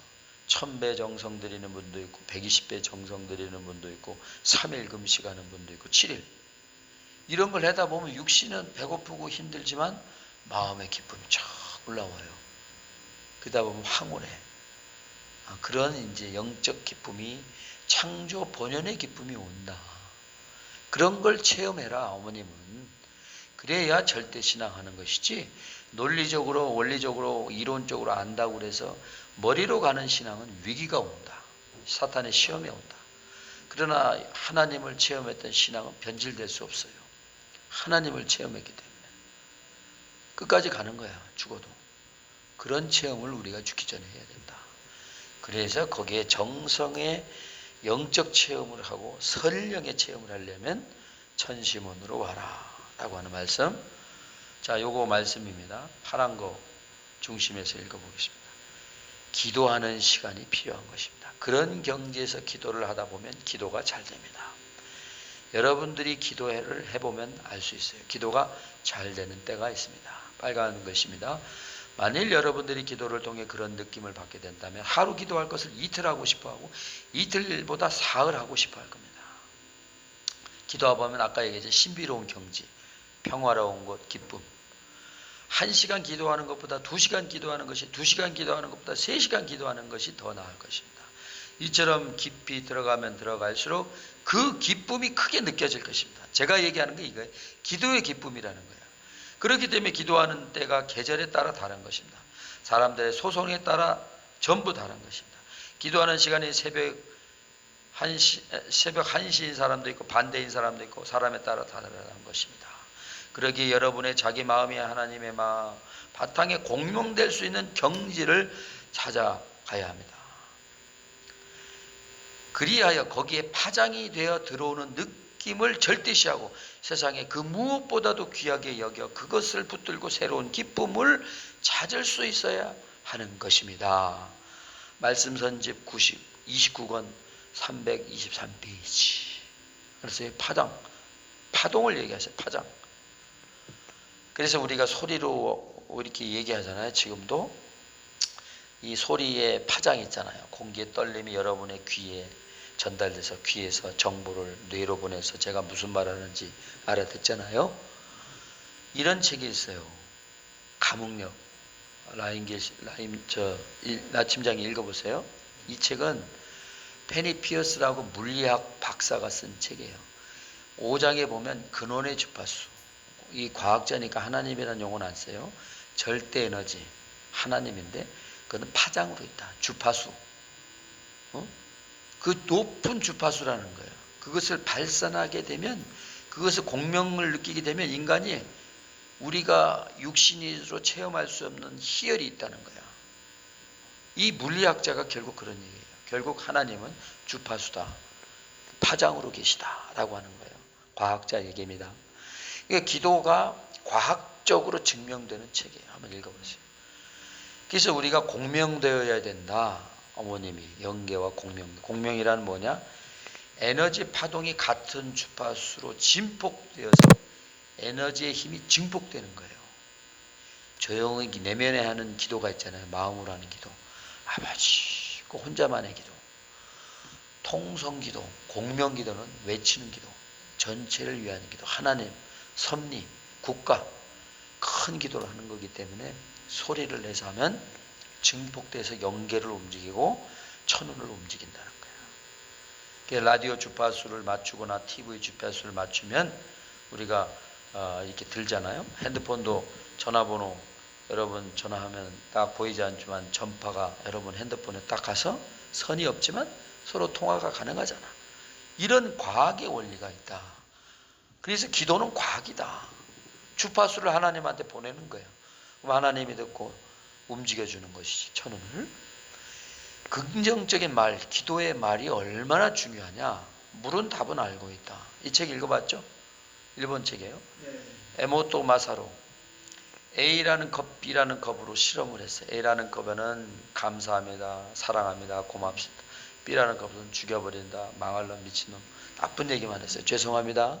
1000배 정성 드리는 분도 있고 120배 정성 드리는 분도 있고 3일 금식하는 분도 있고 7일 이런 걸 하다 보면 육신은 배고프고 힘들지만 마음의 기쁨이 쫙 올라와요. 그러다 보면 황홀해. 그런 이제 영적 기쁨이 창조 본연의 기쁨이 온다. 그런 걸 체험해라 어머님은. 그래야 절대 신앙하는 것이지 논리적으로 원리적으로 이론적으로 안다고 그래서 머리로 가는 신앙은 위기가 온다. 사탄의 시험에 온다. 그러나 하나님을 체험했던 신앙은 변질될 수 없어요. 하나님을 체험했기 때문에 끝까지 가는 거야. 죽어도. 그런 체험을 우리가 죽기 전에 해야 된다. 그래서 거기에 정성의 영적 체험을 하고 설령의 체험을 하려면 천시문으로 와라 라고 하는 말씀. 자, 요거 말씀입니다. 파란 거 중심에서 읽어보겠습니다. 기도하는 시간이 필요한 것입니다. 그런 경지에서 기도를 하다 보면 기도가 잘 됩니다. 여러분들이 기도를 해보면 알 수 있어요. 기도가 잘 되는 때가 있습니다. 빨간 것입니다. 만일 여러분들이 기도를 통해 그런 느낌을 받게 된다면 하루 기도할 것을 이틀 하고 싶어하고 이틀보다 사흘 하고 싶어 할 겁니다. 기도하다 보면 아까 얘기했죠. 신비로운 경지, 평화로운 곳, 기쁨. 1시간 기도하는 것보다 2시간 기도하는 것이 2시간 기도하는 것보다 3시간 기도하는 것이 더 나을 것입니다. 이처럼 깊이 들어가면 들어갈수록 그 기쁨이 크게 느껴질 것입니다. 제가 얘기하는 게 이거예요. 기도의 기쁨이라는 거예요. 그렇기 때문에 기도하는 때가 계절에 따라 다른 것입니다. 사람들의 소송에 따라 전부 다른 것입니다. 기도하는 시간이 새벽 1시인 사람도 있고 반대인 사람도 있고 사람에 따라 다르다는 것입니다. 그러기에 여러분의 자기 마음이 하나님의 마음 바탕에 공명될 수 있는 경지를 찾아가야 합니다. 그리하여 거기에 파장이 되어 들어오는 느낌을 절대시하고 세상에 그 무엇보다도 귀하게 여겨 그것을 붙들고 새로운 기쁨을 찾을 수 있어야 하는 것입니다. 말씀선집 29권 323페이지. 그래서 파동을 얘기하세요. 파장. 그래서 우리가 소리로 이렇게 얘기하잖아요. 지금도 이 소리의 파장이 있잖아요. 공기의 떨림이 여러분의 귀에 전달돼서 귀에서 정보를 뇌로 보내서 제가 무슨 말 하는지 알아듣잖아요. 이런 책이 있어요. 감흥력. 나침장이 읽어보세요. 이 책은 페니 피어스라고 물리학 박사가 쓴 책이에요. 5장에 보면 근원의 주파수. 이 과학자니까 하나님이라는 용어는 안 써요. 절대 에너지 하나님인데 그건 파장으로 있다. 주파수. 그 높은 주파수라는 거예요. 그것을 발산하게 되면 그것을 공명을 느끼게 되면 인간이 우리가 육신으로 체험할 수 없는 희열이 있다는 거야. 이 물리학자가 결국 그런 얘기예요. 결국 하나님은 주파수다. 파장으로 계시다 라고 하는 거예요. 과학자 얘기입니다. 그러니까 기도가 과학적으로 증명되는 책이에요. 한번 읽어보세요. 그래서 우리가 공명되어야 된다. 어머님이 영계와 공명이란 뭐냐? 에너지 파동이 같은 주파수로 진폭되어서 에너지의 힘이 증폭되는 거예요. 조용히 내면에 하는 기도가 있잖아요. 마음으로 하는 기도. 아버지, 그 혼자만의 기도. 통성기도, 공명기도는 외치는 기도. 전체를 위한 기도. 하나님, 섭리, 국가 큰 기도를 하는 거기 때문에 소리를 내서 하면 증폭돼서 영계를 움직이고 천운을 움직인다는 거예요. 라디오 주파수를 맞추거나 TV 주파수를 맞추면 우리가 이렇게 들잖아요. 핸드폰도 전화번호 여러분 전화하면 딱 보이지 않지만 전파가 여러분 핸드폰에 딱 가서 선이 없지만 서로 통화가 가능하잖아. 이런 과학의 원리가 있다. 그래서 기도는 과학이다. 주파수를 하나님한테 보내는 거예요. 그럼 하나님이 듣고 움직여주는 것이지, 천운을. 긍정적인 말, 기도의 말이 얼마나 중요하냐. 물은 답은 알고 있다. 이 책 읽어봤죠? 일본 책이에요. 네. 에모토 마사로. A라는 컵, B라는 컵으로 실험을 했어요. A라는 컵에는 감사합니다, 사랑합니다, 고맙습니다. B라는 컵은 죽여버린다, 망할 놈, 미친놈, 나쁜 얘기만 했어요. 죄송합니다.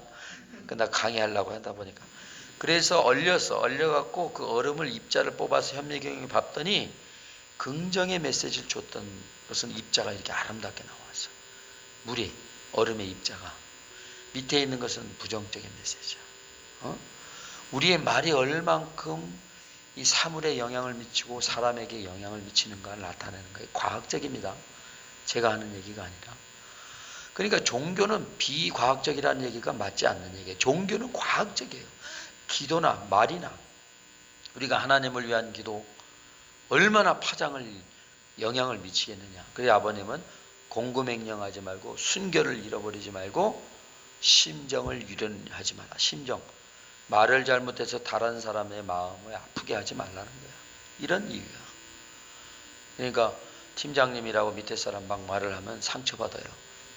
나 강의하려고 하다 보니까. 그래서 얼려갖고 그 얼음을 입자를 뽑아서 현미경에 봤더니 긍정의 메시지를 줬던 것은 입자가 이렇게 아름답게 나왔어. 물이, 얼음의 입자가. 밑에 있는 것은 부정적인 메시지야. 우리의 말이 얼만큼 이 사물에 영향을 미치고 사람에게 영향을 미치는가를 나타내는 거예요. 과학적입니다. 제가 하는 얘기가 아니라. 그러니까 종교는 비과학적이라는 얘기가 맞지 않는 얘기예요. 종교는 과학적이에요. 기도나 말이나 우리가 하나님을 위한 기도 얼마나 영향을 미치겠느냐. 그래서 아버님은 공구맹령하지 말고 순결을 잃어버리지 말고 심정을 유련하지 마라. 심정. 말을 잘못해서 다른 사람의 마음을 아프게 하지 말라는 거야. 이런 이유야. 그러니까 팀장님이라고 밑에 사람 막 말을 하면 상처받아요.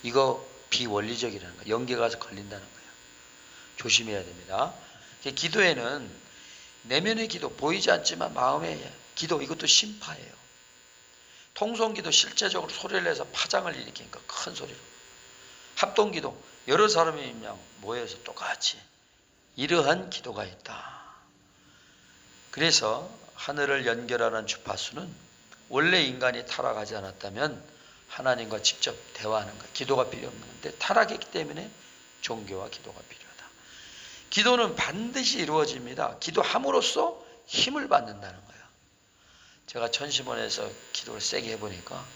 이거 비원리적이라는 거야. 연계 가서 걸린다는 거야. 조심해야 됩니다. 기도에는 내면의 기도, 보이지 않지만 마음의 기도, 이것도 심파예요. 통성기도 실제적으로 소리를 내서 파장을 일으키니까 큰 소리로. 합동기도, 여러 사람이 그냥 모여서 똑같이 이러한 기도가 있다. 그래서 하늘을 연결하는 주파수는 원래 인간이 타락하지 않았다면 하나님과 직접 대화하는 거예요. 기도가 필요 없는 건데 타락했기 때문에 종교와 기도가 필요하다. 기도는 반드시 이루어집니다. 기도함으로써 힘을 받는다는 거예요. 제가 천심원에서 기도를 세게 해보니까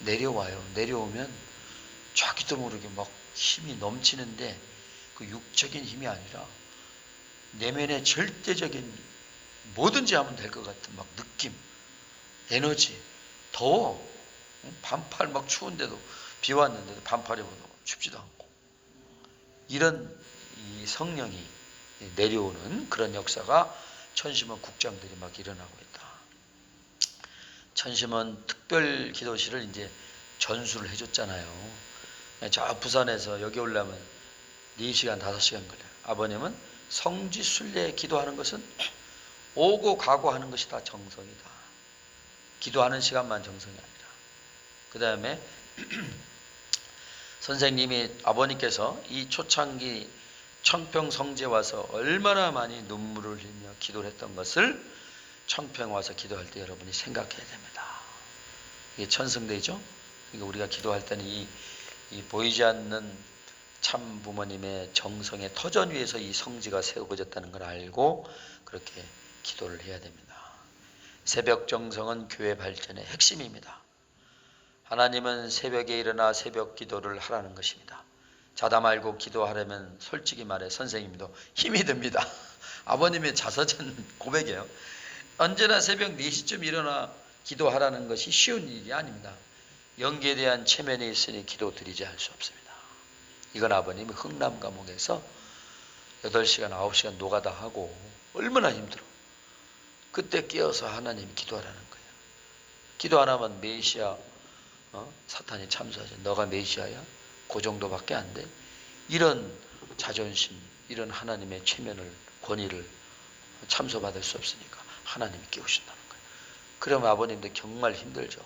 내려와요. 내려오면 자기도 모르게 막 힘이 넘치는데 그 육적인 힘이 아니라 내면의 절대적인 뭐든지 하면 될 것 같은 막 느낌, 에너지, 더워. 반팔 막 추운데도 비 왔는데도 반팔 입어도 춥지도 않고 이런 이 성령이 내려오는 그런 역사가 천심원 국장들이 막 일어나고 있다. 천심원 특별 기도실을 이제 전수를 해줬잖아요. 저 부산에서 여기 오려면 4시간 5시간 걸려요. 아버님은 성지 순례 기도하는 것은 오고 가고 하는 것이 다 정성이다. 기도하는 시간만 정성이 아니라. 그 다음에 선생님이 아버님께서 이 초창기 청평 성지에 와서 얼마나 많이 눈물을 흘리며 기도를 했던 것을 청평 와서 기도할 때 여러분이 생각해야 됩니다. 이게 천승대죠. 그러니까 우리가 기도할 때는 이 보이지 않는 참 부모님의 정성의 터전 위에서 이 성지가 세워졌다는 걸 알고 그렇게 기도를 해야 됩니다. 새벽 정성은 교회 발전의 핵심입니다. 하나님은 새벽에 일어나 새벽 기도를 하라는 것입니다. 자다 말고 기도하려면 솔직히 말해 선생님도 힘이 듭니다. 아버님의 자서전 고백이에요. 언제나 새벽 4시쯤 일어나 기도하라는 것이 쉬운 일이 아닙니다. 연기에 대한 체면이 있으니 기도 드리지 할 수 없습니다. 이건 아버님이 흥남 감옥에서 8시간 9시간 노가다 하고 얼마나 힘들어. 그때 깨어서 하나님 기도하라는 거예요. 기도 안 하면 메시아 사탄이 참수하죠. 너가 메시아야? 그 정도밖에 안 돼. 이런 자존심, 이런 하나님의 체면을, 권위를 참소받을 수 없으니까 하나님이 깨우신다는 거예요. 그러면 아버님도 정말 힘들죠.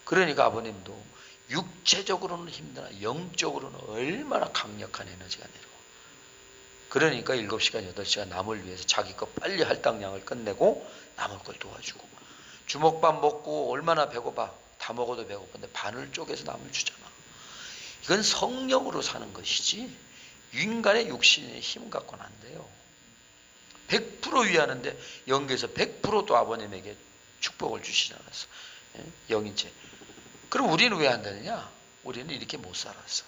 그러니까 아버님도 육체적으로는 힘드나 영적으로는 얼마나 강력한 에너지가 내려와. 그러니까 7시간, 8시간 남을 위해서 자기 거 빨리 할당량을 끝내고 남을 걸 도와주고, 주먹밥 먹고 얼마나 배고파. 다 먹어도 배고픈데 반을 쪼개서 남을 주잖아. 이건 성령으로 사는 것이지 인간의 육신의 힘 갖고는 안 돼요. 100% 위하는데 영계에서 100%또 아버님에게 축복을 주시지 않았어. 영인체. 그럼 우리는 왜 안 되느냐? 우리는 이렇게 못 살았어.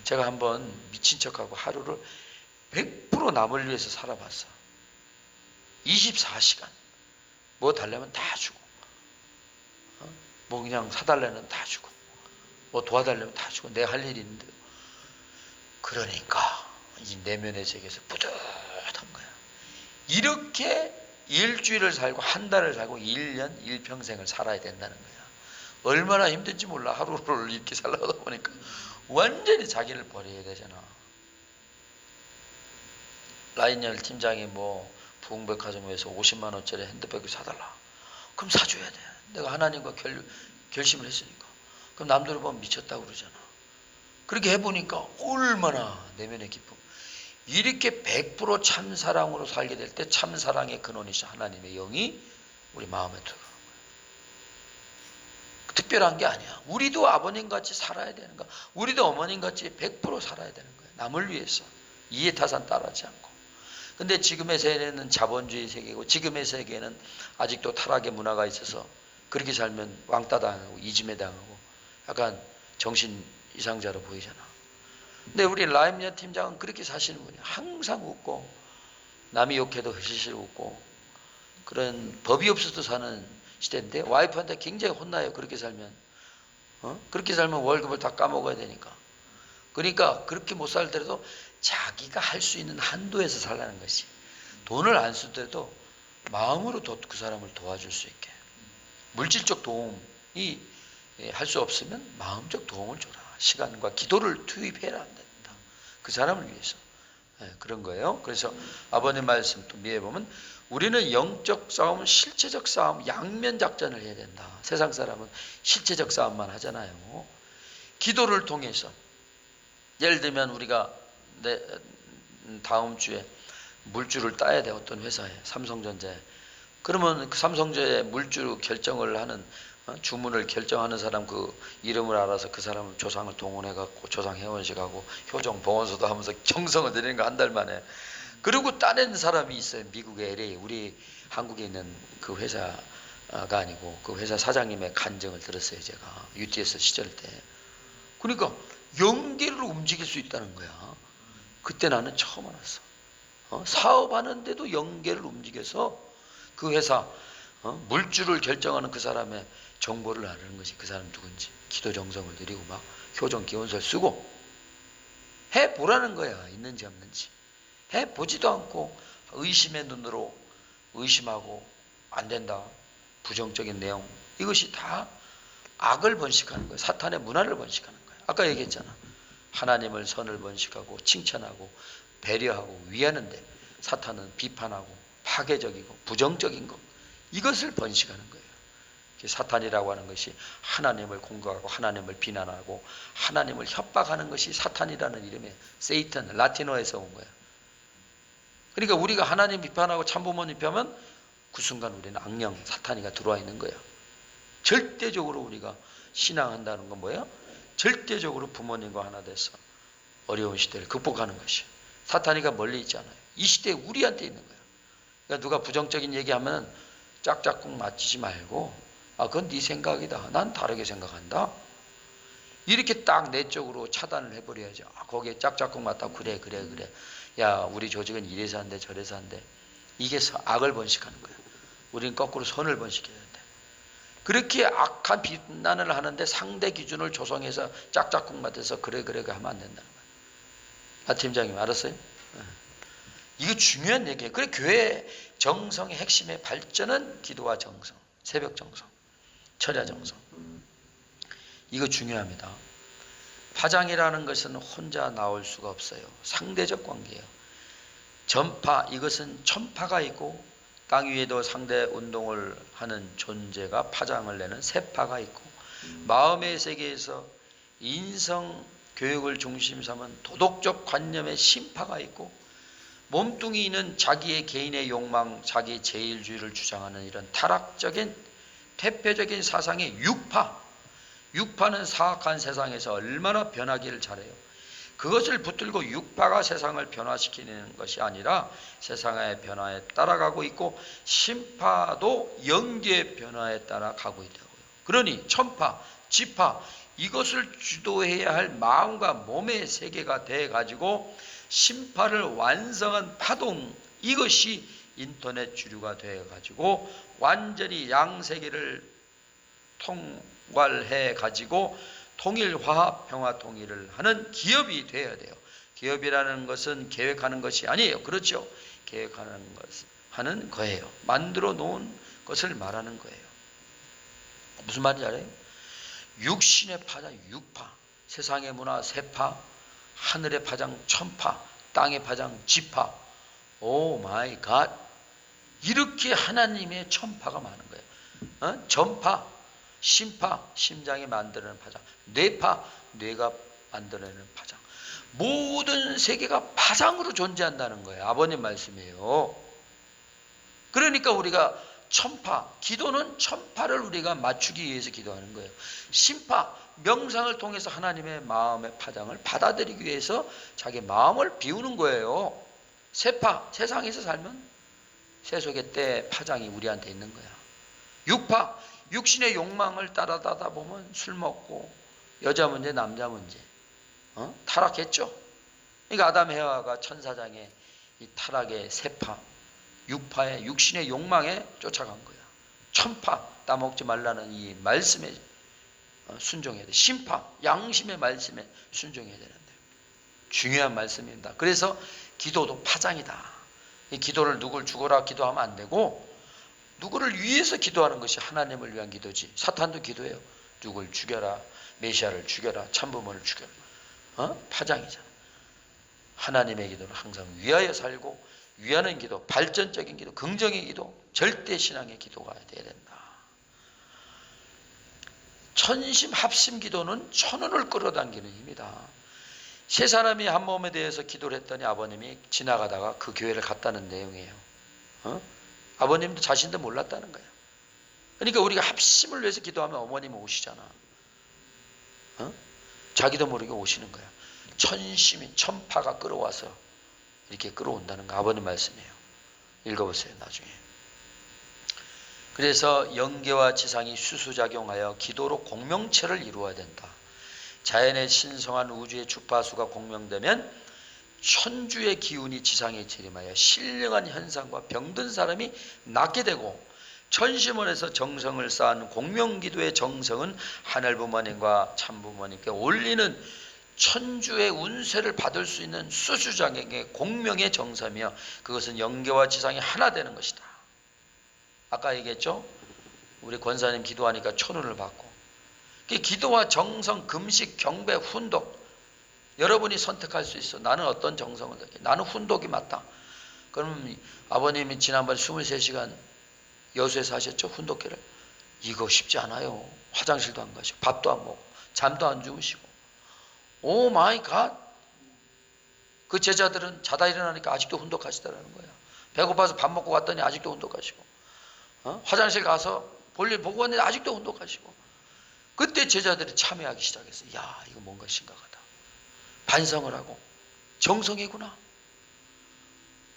제가 한번 미친 척하고 하루를 100% 남을 위해서 살아봤어. 24시간. 뭐 달라면 다 주고, 뭐 그냥 사달라면 다 주고, 뭐 도와달라면 다 주고, 내가 할 일이 있는데. 그러니까 이 내면의 세계에서 뿌듯한 거야. 이렇게 일주일을 살고 한 달을 살고 1년, 일평생을 살아야 된다는 거야. 얼마나 힘든지 몰라. 하루를 이렇게 살아가다 보니까 완전히 자기를 버려야 되잖아. 라인열 팀장이 뭐 부흥백화점에서 50만 원짜리 핸드백을 사달라. 그럼 사줘야 돼. 내가 하나님과 결심을 했으니까. 그럼 남들을 보면 미쳤다고 그러잖아. 그렇게 해보니까 얼마나 내면의 기쁨. 이렇게 100% 참사랑으로 살게 될 때 참사랑의 근원이신 하나님의 영이 우리 마음에 들어오는 거예요. 특별한 게 아니야. 우리도 아버님같이 살아야 되는 거야. 우리도 어머님같이 100% 살아야 되는 거야. 남을 위해서. 이해타산 따르지 않고. 근데 지금의 세계는 자본주의 세계고 지금의 세계는 아직도 타락의 문화가 있어서 그렇게 살면 왕따 당하고 이지매 당하고 약간 정신 이상자로 보이잖아. 근데 우리 라임야 팀장은 그렇게 사시는 분이야. 항상 웃고 남이 욕해도 흐실실 웃고 그런 법이 없어도 사는 시대인데 와이프한테 굉장히 혼나요. 그렇게 살면. 그렇게 살면 월급을 다 까먹어야 되니까. 그러니까 그렇게 못 살더라도 자기가 할 수 있는 한도에서 살라는 것이. 돈을 안 쓰더라도 마음으로 그 사람을 도와줄 수 있게. 물질적 도움이 할 수 없으면 마음적 도움을 줘라. 시간과 기도를 투입해라. 안 된다. 그 사람을 위해서. 그런 거예요. 그래서 아버님 말씀 또 미해 보면 우리는 영적 싸움, 실체적 싸움, 양면 작전을 해야 된다. 세상 사람은 실체적 싸움만 하잖아요. 기도를 통해서 예를 들면 우리가 다음 주에 물주를 따야 돼. 어떤 회사에 삼성전자에. 그러면 그 삼성전자에 물주 결정을 하는 주문을 결정하는 사람 그 이름을 알아서 그 사람을 조상을 동원해갖고 조상 회원식하고 효정 봉헌소도 하면서 정성을 들이는 거 한 달 만에. 그리고 따낸 사람이 있어요. 미국의 LA. 우리 한국에 있는 그 회사가 아니고 그 회사 사장님의 간증을 들었어요. 제가 UTS 시절 때. 그러니까 연계를 움직일 수 있다는 거야. 그때 나는 처음 알았어. 사업하는데도 연계를 움직여서 그 회사 물주를 결정하는 그 사람의 정보를 아는 것이 그 사람 누군지 기도 정성을 들이고 막 효정 기원서를 쓰고 해보라는 거야. 있는지 없는지. 해보지도 않고 의심의 눈으로 의심하고 안 된다. 부정적인 내용. 이것이 다 악을 번식하는 거야. 사탄의 문화를 번식하는 거야. 아까 얘기했잖아. 하나님을 선을 번식하고 칭찬하고 배려하고 위하는데 사탄은 비판하고 파괴적이고 부정적인 것. 이것을 번식하는 거예요. 사탄이라고 하는 것이 하나님을 공격하고 하나님을 비난하고 하나님을 협박하는 것이 사탄이라는 이름의 세이탄, 라틴어에서 온 거야. 그러니까 우리가 하나님 비판하고 참부모님 비판하면 그 순간 우리는 악령, 사탄이가 들어와 있는 거야. 절대적으로 우리가 신앙한다는 건 뭐예요? 절대적으로 부모님과 하나 돼서 어려운 시대를 극복하는 것이. 사탄이가 멀리 있지 않아요. 이 시대에 우리한테 있는 거야. 그러니까 누가 부정적인 얘기하면 짝짝꿍 맞추지 말고 그건 네 생각이다. 난 다르게 생각한다. 이렇게 딱 내적으로 차단을 해버려야죠. 거기에 짝짝꿍 맞다. 그래. 야, 우리 조직은 이래서 한대 저래서 한대. 이게 악을 번식하는 거예요. 우리는 거꾸로 선을 번식해야 돼. 그렇게 악한 비난을 하는데 상대 기준을 조성해서 짝짝꿍 맞아서 그래 하면 안 된다는 거예요. 팀장님 알았어요? 이거 중요한 얘기예요. 그래 교회 정성의 핵심의 발전은 기도와 정성, 새벽 정성, 철야 정성. 이거 중요합니다. 파장이라는 것은 혼자 나올 수가 없어요. 상대적 관계예요. 전파, 이것은 천파가 있고 땅 위에도 상대 운동을 하는 존재가 파장을 내는 세파가 있고 마음의 세계에서 인성 교육을 중심 삼은 도덕적 관념의 신파가 있고 몸뚱이는 자기의 개인의 욕망, 자기 제일주의를 주장하는 이런 타락적인 퇴폐적인 사상의 육파. 육파는 사악한 세상에서 얼마나 변하기를 잘해요. 그것을 붙들고 육파가 세상을 변화시키는 것이 아니라 세상의 변화에 따라가고 있고 신파도 영계의 변화에 따라 가고 있다고요. 그러니 천파, 지파 이것을 주도해야 할 마음과 몸의 세계가 돼가지고 신파를 완성한 파동, 이것이 인터넷 주류가 돼가지고 완전히 양세계를 통괄해가지고 통일화, 평화통일을 하는 기업이 돼야 돼요. 기업이라는 것은 계획하는 것이 아니에요. 그렇죠? 계획하는 것을 하는 거예요. 만들어 놓은 것을 말하는 거예요. 무슨 말인지 알아요? 육신의 파장, 육파, 세상의 문화, 세파, 하늘의 파장, 천파, 땅의 파장, 지파. 오 마이 갓. 이렇게 하나님의 천파가 많은 거예요. 전파, 심파, 심장이 만들어내는 파장, 뇌파, 뇌가 만들어내는 파장. 모든 세계가 파장으로 존재한다는 거예요. 아버님 말씀이에요. 그러니까 우리가 천파, 기도는 천파를 우리가 맞추기 위해서 기도하는 거예요. 신파, 명상을 통해서 하나님의 마음의 파장을 받아들이기 위해서 자기 마음을 비우는 거예요. 세파, 세상에서 살면 세속의 때 파장이 우리한테 있는 거야. 육파, 육신의 욕망을 따라다다 보면 술 먹고 여자 문제, 남자 문제, 타락했죠. 그러니까 아담 해와가 천사장의 이 타락의 세파, 육파의 육신의 욕망에 쫓아간 거야. 천파, 따먹지 말라는 이 말씀에 순종해야 돼. 신파, 양심의 말씀에 순종해야 되는데 중요한 말씀입니다. 그래서 기도도 파장이다. 이 기도를 누굴 죽어라 기도하면 안 되고 누구를 위해서 기도하는 것이 하나님을 위한 기도지. 사탄도 기도해요. 누굴 죽여라, 메시아를 죽여라, 참부모를 죽여라. 파장이잖아. 하나님의 기도는 항상 위하여 살고 위하는 기도, 발전적인 기도, 긍정의 기도, 절대 신앙의 기도가 돼야 된다. 천심 합심 기도는 천운을 끌어당기는 힘이다. 세 사람이 한 몸에 대해서 기도를 했더니 아버님이 지나가다가 그 교회를 갔다는 내용이에요. 아버님도 자신도 몰랐다는 거야. 그러니까 우리가 합심을 위해서 기도하면 어머님은 오시잖아. 자기도 모르게 오시는 거야. 천심이 천파가 끌어와서 이렇게 끌어온다는 거 아버님 말씀이에요. 읽어보세요 나중에. 그래서 영계와 지상이 수수작용하여 기도로 공명체를 이루어야 된다. 자연의 신성한 우주의 주파수가 공명되면 천주의 기운이 지상에 재림하여 신령한 현상과 병든 사람이 낫게 되고 천심원에서 정성을 쌓은 공명기도의 정성은 하늘부모님과 참부모님께 올리는 천주의 운세를 받을 수 있는 수수장에게 공명의 정사며 그것은 영계와 지상이 하나 되는 것이다. 아까 얘기했죠? 우리 권사님 기도하니까 천운을 받고 기도와 정성, 금식, 경배, 훈독 여러분이 선택할 수 있어. 나는 어떤 정성을 해? 나는 훈독이 맞다. 그럼 아버님이 지난번에 23시간 여수에서 하셨죠? 훈독회를. 이거 쉽지 않아요. 화장실도 안 가시고 밥도 안 먹고 잠도 안 주무시고 오 마이 갓. 그 제자들은 자다 일어나니까 아직도 훈독하시더라는 거예요. 배고파서 밥 먹고 왔더니 아직도 훈독하시고 화장실 가서 볼일 보고 왔는데 아직도 훈독하시고 그때 제자들이 참여하기 시작했어요. 야 이거 뭔가 심각하다. 반성을 하고 정성이구나.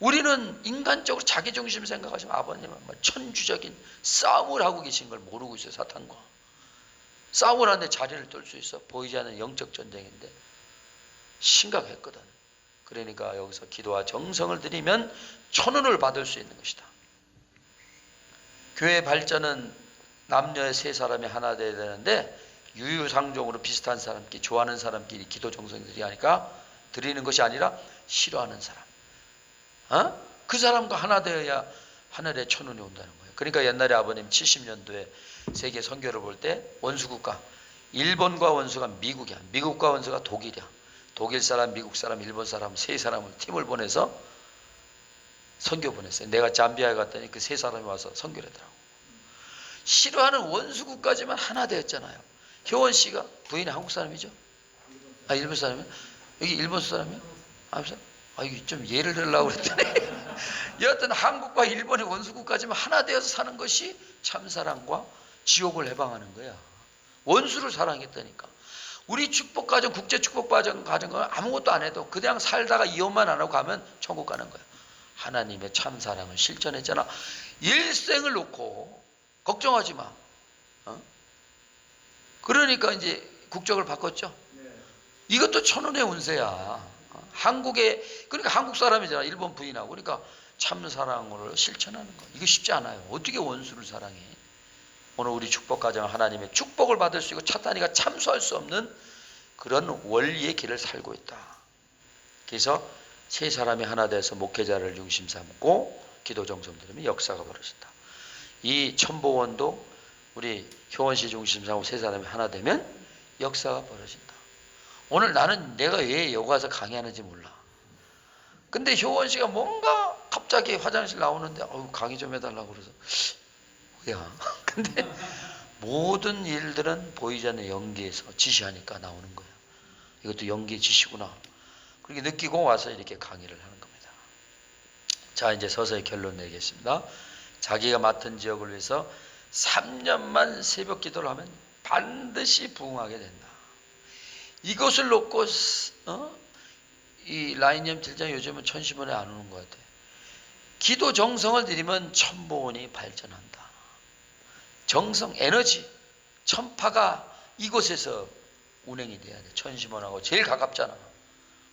우리는 인간적으로 자기중심 생각하지만 아버님은 천주적인 싸움을 하고 계신 걸 모르고 있어요. 사탄과 싸움을 하는데 자리를 뜰 수 있어. 보이지 않는 영적 전쟁인데 심각했거든. 그러니까 여기서 기도와 정성을 드리면 천운을 받을 수 있는 것이다. 교회 발전은 남녀의 세 사람이 하나 되어야 되는데 유유상종으로 비슷한 사람끼리 좋아하는 사람끼리 기도 정성 드리니까 드리는 것이 아니라 싫어하는 사람 그 사람과 하나 되어야 하늘의 천운이 온다는 거예요. 그러니까 옛날에 아버님 70년도에 세계 선교를 볼 때 원수국가 일본과 원수가 미국이야. 미국과 원수가 독일이야. 독일 사람, 미국 사람, 일본 사람 세 사람을 팀을 보내서 선교 보냈어요. 내가 잠비아에 갔더니 그 세 사람이 와서 선교를 하더라고. 싫어하는 원수국까지만 하나 되었잖아요. 효원 씨가 부인이 한국 사람이죠? 아 일본 사람이요? 여기 일본 사람이요? 이게 좀 예를 들으려고 그랬더니 여하튼 한국과 일본의 원수국까지만 하나 되어서 사는 것이 참사랑과 지옥을 해방하는 거야. 원수를 사랑했다니까. 우리 축복가정, 국제축복가정 가정은 아무것도 안 해도 그냥 살다가 이혼만 안 하고 가면 천국 가는 거야. 하나님의 참사랑을 실천했잖아. 일생을 놓고 걱정하지 마. 그러니까 이제 국적을 바꿨죠. 이것도 천운의 운세야. 그러니까 한국 사람이잖아. 일본 부인하고. 그러니까 참사랑을 실천하는 거. 이거 쉽지 않아요. 어떻게 원수를 사랑해? 오늘 우리 축복가정 하나님의 축복을 받을 수 있고 사탄이가 참수할 수 없는 그런 원리의 길을 살고 있다. 그래서 세 사람이 하나 돼서 목회자를 중심 삼고 기도 정성 들으면 역사가 벌어진다. 이 천보원도 우리 효원씨 중심 삼고 세 사람이 하나 되면 역사가 벌어진다. 오늘 나는 내가 왜 여기 와서 강의하는지 몰라. 근데 효원씨가 뭔가 갑자기 화장실 나오는데 강의 좀 해달라고 그래서 뭐야. 근데 모든 일들은 보이지 않는 연기에서 지시하니까 나오는 거야. 이것도 연기의 지시구나. 그렇게 느끼고 와서 이렇게 강의를 하는 겁니다. 자 이제 서서히 결론 내겠습니다. 자기가 맡은 지역을 위해서 3년만 새벽 기도를 하면 반드시 부흥하게 된다. 이것을 놓고 이 라인염 til장 요즘은 천시문에 안 오는 것 같아. 기도 정성을 들이면 천보원이 발전한다. 정성, 에너지, 천파가 이곳에서 운행이 돼야 돼. 천시문하고 제일 가깝잖아.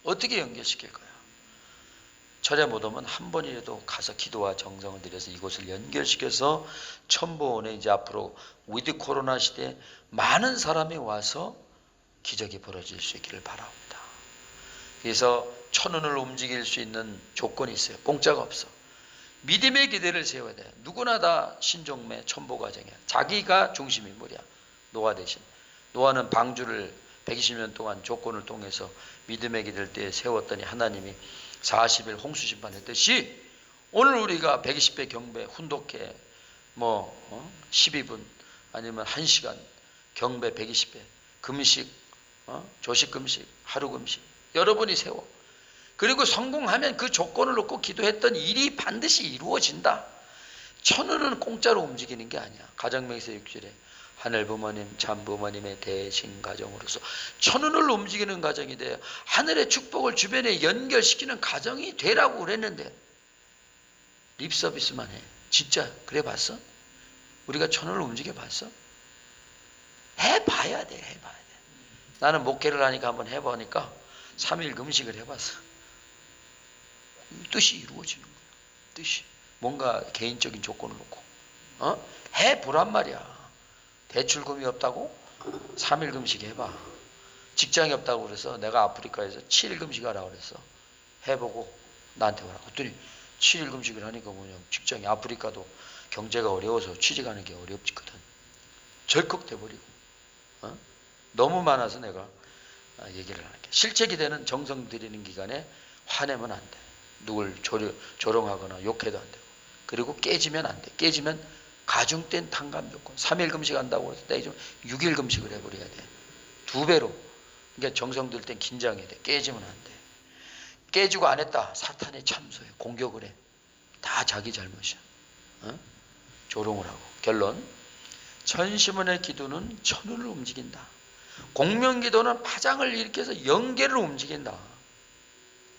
어떻게 연결시킬 거야? 절에 못 오면 한 번이라도 가서 기도와 정성을 들여서 이곳을 연결시켜서 천보원에 이제 앞으로 위드 코로나 시대에 많은 사람이 와서 기적이 벌어질 수 있기를 바랍니다. 그래서 천운을 움직일 수 있는 조건이 있어요. 공짜가 없어. 믿음의 기대를 세워야 돼. 누구나 다 신종매 천보과정이야. 자기가 중심 인물이야. 노아 대신. 노아는 방주를 120년 동안 조건을 통해서 믿음의 기대를 때 세웠더니 하나님이 40일 홍수 심판했듯이 오늘 우리가 120배 경배 훈독회 12분 아니면 1시간 경배 120배 금식 조식 금식 하루 금식 여러분이 세워. 그리고 성공하면 그 조건을 놓고 기도했던 일이 반드시 이루어진다. 천운은 공짜로 움직이는 게 아니야. 가정명세 6절에 하늘 부모님 참 부모님의 대신 가정으로서 천운을 움직이는 가정이 돼야 하늘의 축복을 주변에 연결시키는 가정이 되라고 그랬는데 립서비스만 해. 진짜 그래 봤어? 우리가 천운을 움직여 봤어? 해봐야 돼. 해봐야 돼. 나는 목회를 하니까 한번 해보니까 3일 금식을 해봤어. 뜻이 이루어지는 거야. 뜻이. 뭔가 개인적인 조건을 놓고 해보란 말이야. 대출금이 없다고 3일 금식 해봐. 직장이 없다고 그래서 내가 아프리카에서 7일 금식하라고 그래서 해보고 나한테 오라고 그랬더니 7일 금식을 하니까 뭐냐 직장이 아프리카도 경제가 어려워서 취직하는 게 어렵거든. 절컥 돼버리고 너무 많아서 내가 얘기를 하는 게 실제 기대는 정성 들이는 기간에 화내면 안 돼. 누굴 조롱하거나 욕해도 안 되고 그리고 깨지면 안 돼. 깨지면 가중된 탕감 조건 3일 금식한다고 해서 내좀 6일 금식을 해버려야 돼. 2배로. 그러니까 정성 들 땐 긴장해야 돼. 깨지면 안 돼. 깨지고 안 했다. 사탄에 참소해. 공격을 해. 다 자기 잘못이야. 조롱을 하고. 결론. 천시문의 기도는 천운을 움직인다. 공명기도는 파장을 일으켜서 영계를 움직인다.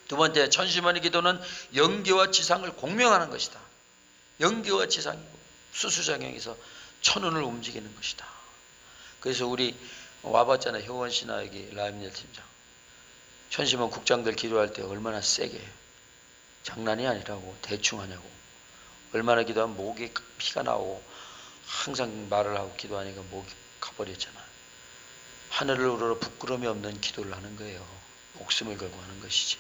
두 번째, 천시문의 기도는 영계와 지상을 공명하는 것이다. 영계와 지상이고 수수작용에서 천운을 움직이는 것이다. 그래서 우리 와봤잖아요. 효원씨나 여기 라임열 팀장. 천시문 국장들 기도할 때 얼마나 세게 해요. 장난이 아니라고. 대충 하냐고. 얼마나 기도하면 목에 피가 나오고 항상 말을 하고 기도하니까 목이 가버렸잖아. 하늘을 우러러 부끄러움이 없는 기도를 하는 거예요. 목숨을 걸고 하는 것이지.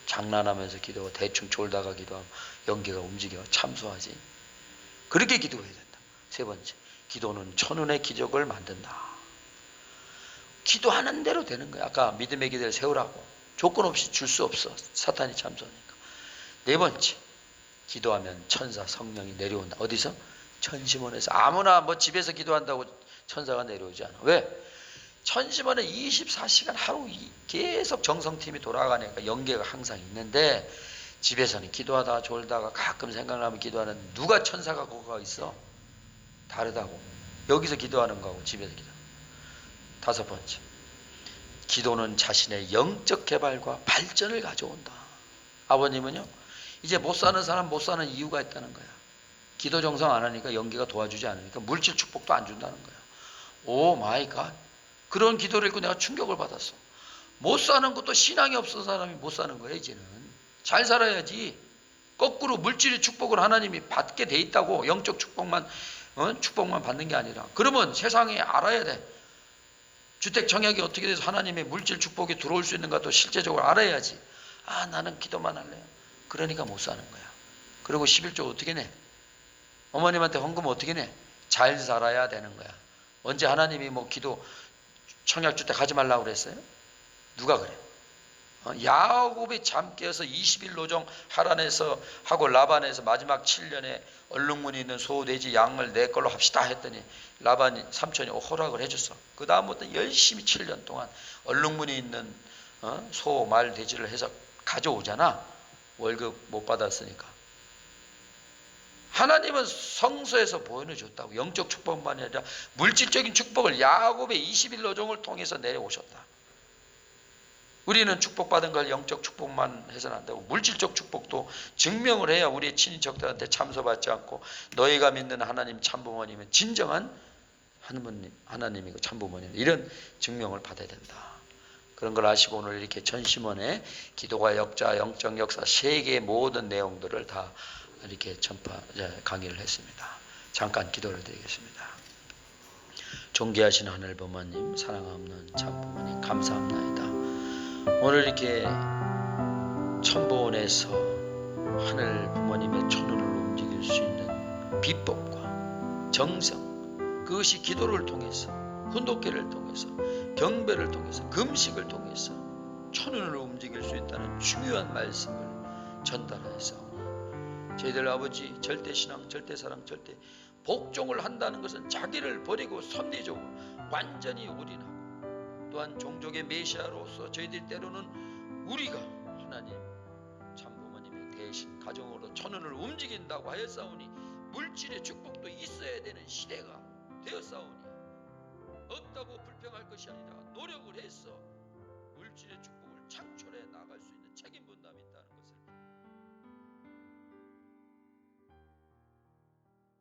장난하면서 기도하고 대충 졸다가 기도하면 연기가 움직여 참소하지. 그렇게 기도해야 된다. 세 번째, 기도는 천운의 기적을 만든다. 기도하는 대로 되는 거야. 아까 믿음의 기대를 세우라고. 조건 없이 줄 수 없어. 사탄이 참소하니까. 네 번째, 기도하면 천사 성령이 내려온다. 어디서? 천시문에서. 아무나 집에서 기도한다고 천사가 내려오지 않아. 왜? 천시문에 24시간 하루 계속 정성팀이 돌아가니까 연계가 항상 있는데 집에서는 기도하다가 졸다가 가끔 생각나면 기도하는 누가 천사가 거기가 있어? 다르다고. 여기서 기도하는 거하고 집에서 기도. 다섯 번째, 기도는 자신의 영적 개발과 발전을 가져온다. 아버님은요 이제 못 사는 사람 못 사는 이유가 있다는 거야. 기도 정성 안 하니까 연계가 도와주지 않으니까 물질 축복도 안 준다는 거야. 오 마이 갓. 그런 기도를 읽고 내가 충격을 받았어. 못 사는 것도 신앙이 없어서 사람이 못 사는 거야. 이제는 잘 살아야지. 거꾸로 물질의 축복을 하나님이 받게 돼 있다고. 영적 축복만 받는 게 아니라. 그러면 세상에 알아야 돼. 주택 청약이 어떻게 돼서 하나님의 물질 축복이 들어올 수 있는가도 실제적으로 알아야지. 아 나는 기도만 할래요. 그러니까 못 사는 거야. 그리고 11조 어떻게 내? 어머님한테 헌금 어떻게 내? 잘 살아야 되는 거야. 언제 하나님이 기도 청약주택 하지 말라고 그랬어요? 누가 그래? 야곱이 잠 깨어서 20일 노정 하란에서 하고 라반에서 마지막 7년에 얼룩무늬 있는 소, 돼지, 양을 내 걸로 합시다 했더니 라반이 삼촌이 허락을 해줬어. 그 다음부터 열심히 7년 동안 얼룩무늬 있는 소, 말, 돼지를 해서 가져오잖아. 월급 못 받았으니까. 하나님은 성소에서 보여줬다고. 영적 축복만이 아니라 물질적인 축복을 야곱의 21노종을 통해서 내려오셨다. 우리는 축복받은 걸 영적 축복만 해서는 안 되고 물질적 축복도 증명을 해야 우리의 친인척들한테 참소받지 않고 너희가 믿는 하나님 참부모님은 진정한 하나님이고 참부모님, 이런 증명을 받아야 된다. 그런 걸 아시고 오늘 이렇게 전시문에 기도가 역자, 영적 역사 세 개의 모든 내용들을 다 이렇게 강의를 했습니다. 잠깐 기도를 드리겠습니다. 존귀하신 하늘 부모님, 사랑 없는 참부모님 감사합니다. 오늘 이렇게 천보원에서 하늘 부모님의 천운을 움직일 수 있는 비법과 정성, 그것이 기도를 통해서, 훈독기를 통해서, 경배를 통해서, 금식을 통해서 천운을 움직일 수 있다는 중요한 말씀을 전달하였사오니 저희들 아버지 절대신앙, 절대사랑, 절대 복종을 한다는 것은 자기를 버리고 섭리적으로 완전히 올인하고, 또한 종족의 메시아로서 저희들 때로는 우리가 하나님 참부모님의 대신 가정으로 천운을 움직인다고 하였사오니 물질의 축복도 있어야 되는 시대가 되었사오니 없다고 불평할 것이 아니라 노력을 해서 물질의 축복을 창출해 나갈 수 있는 책임 분담이 있다는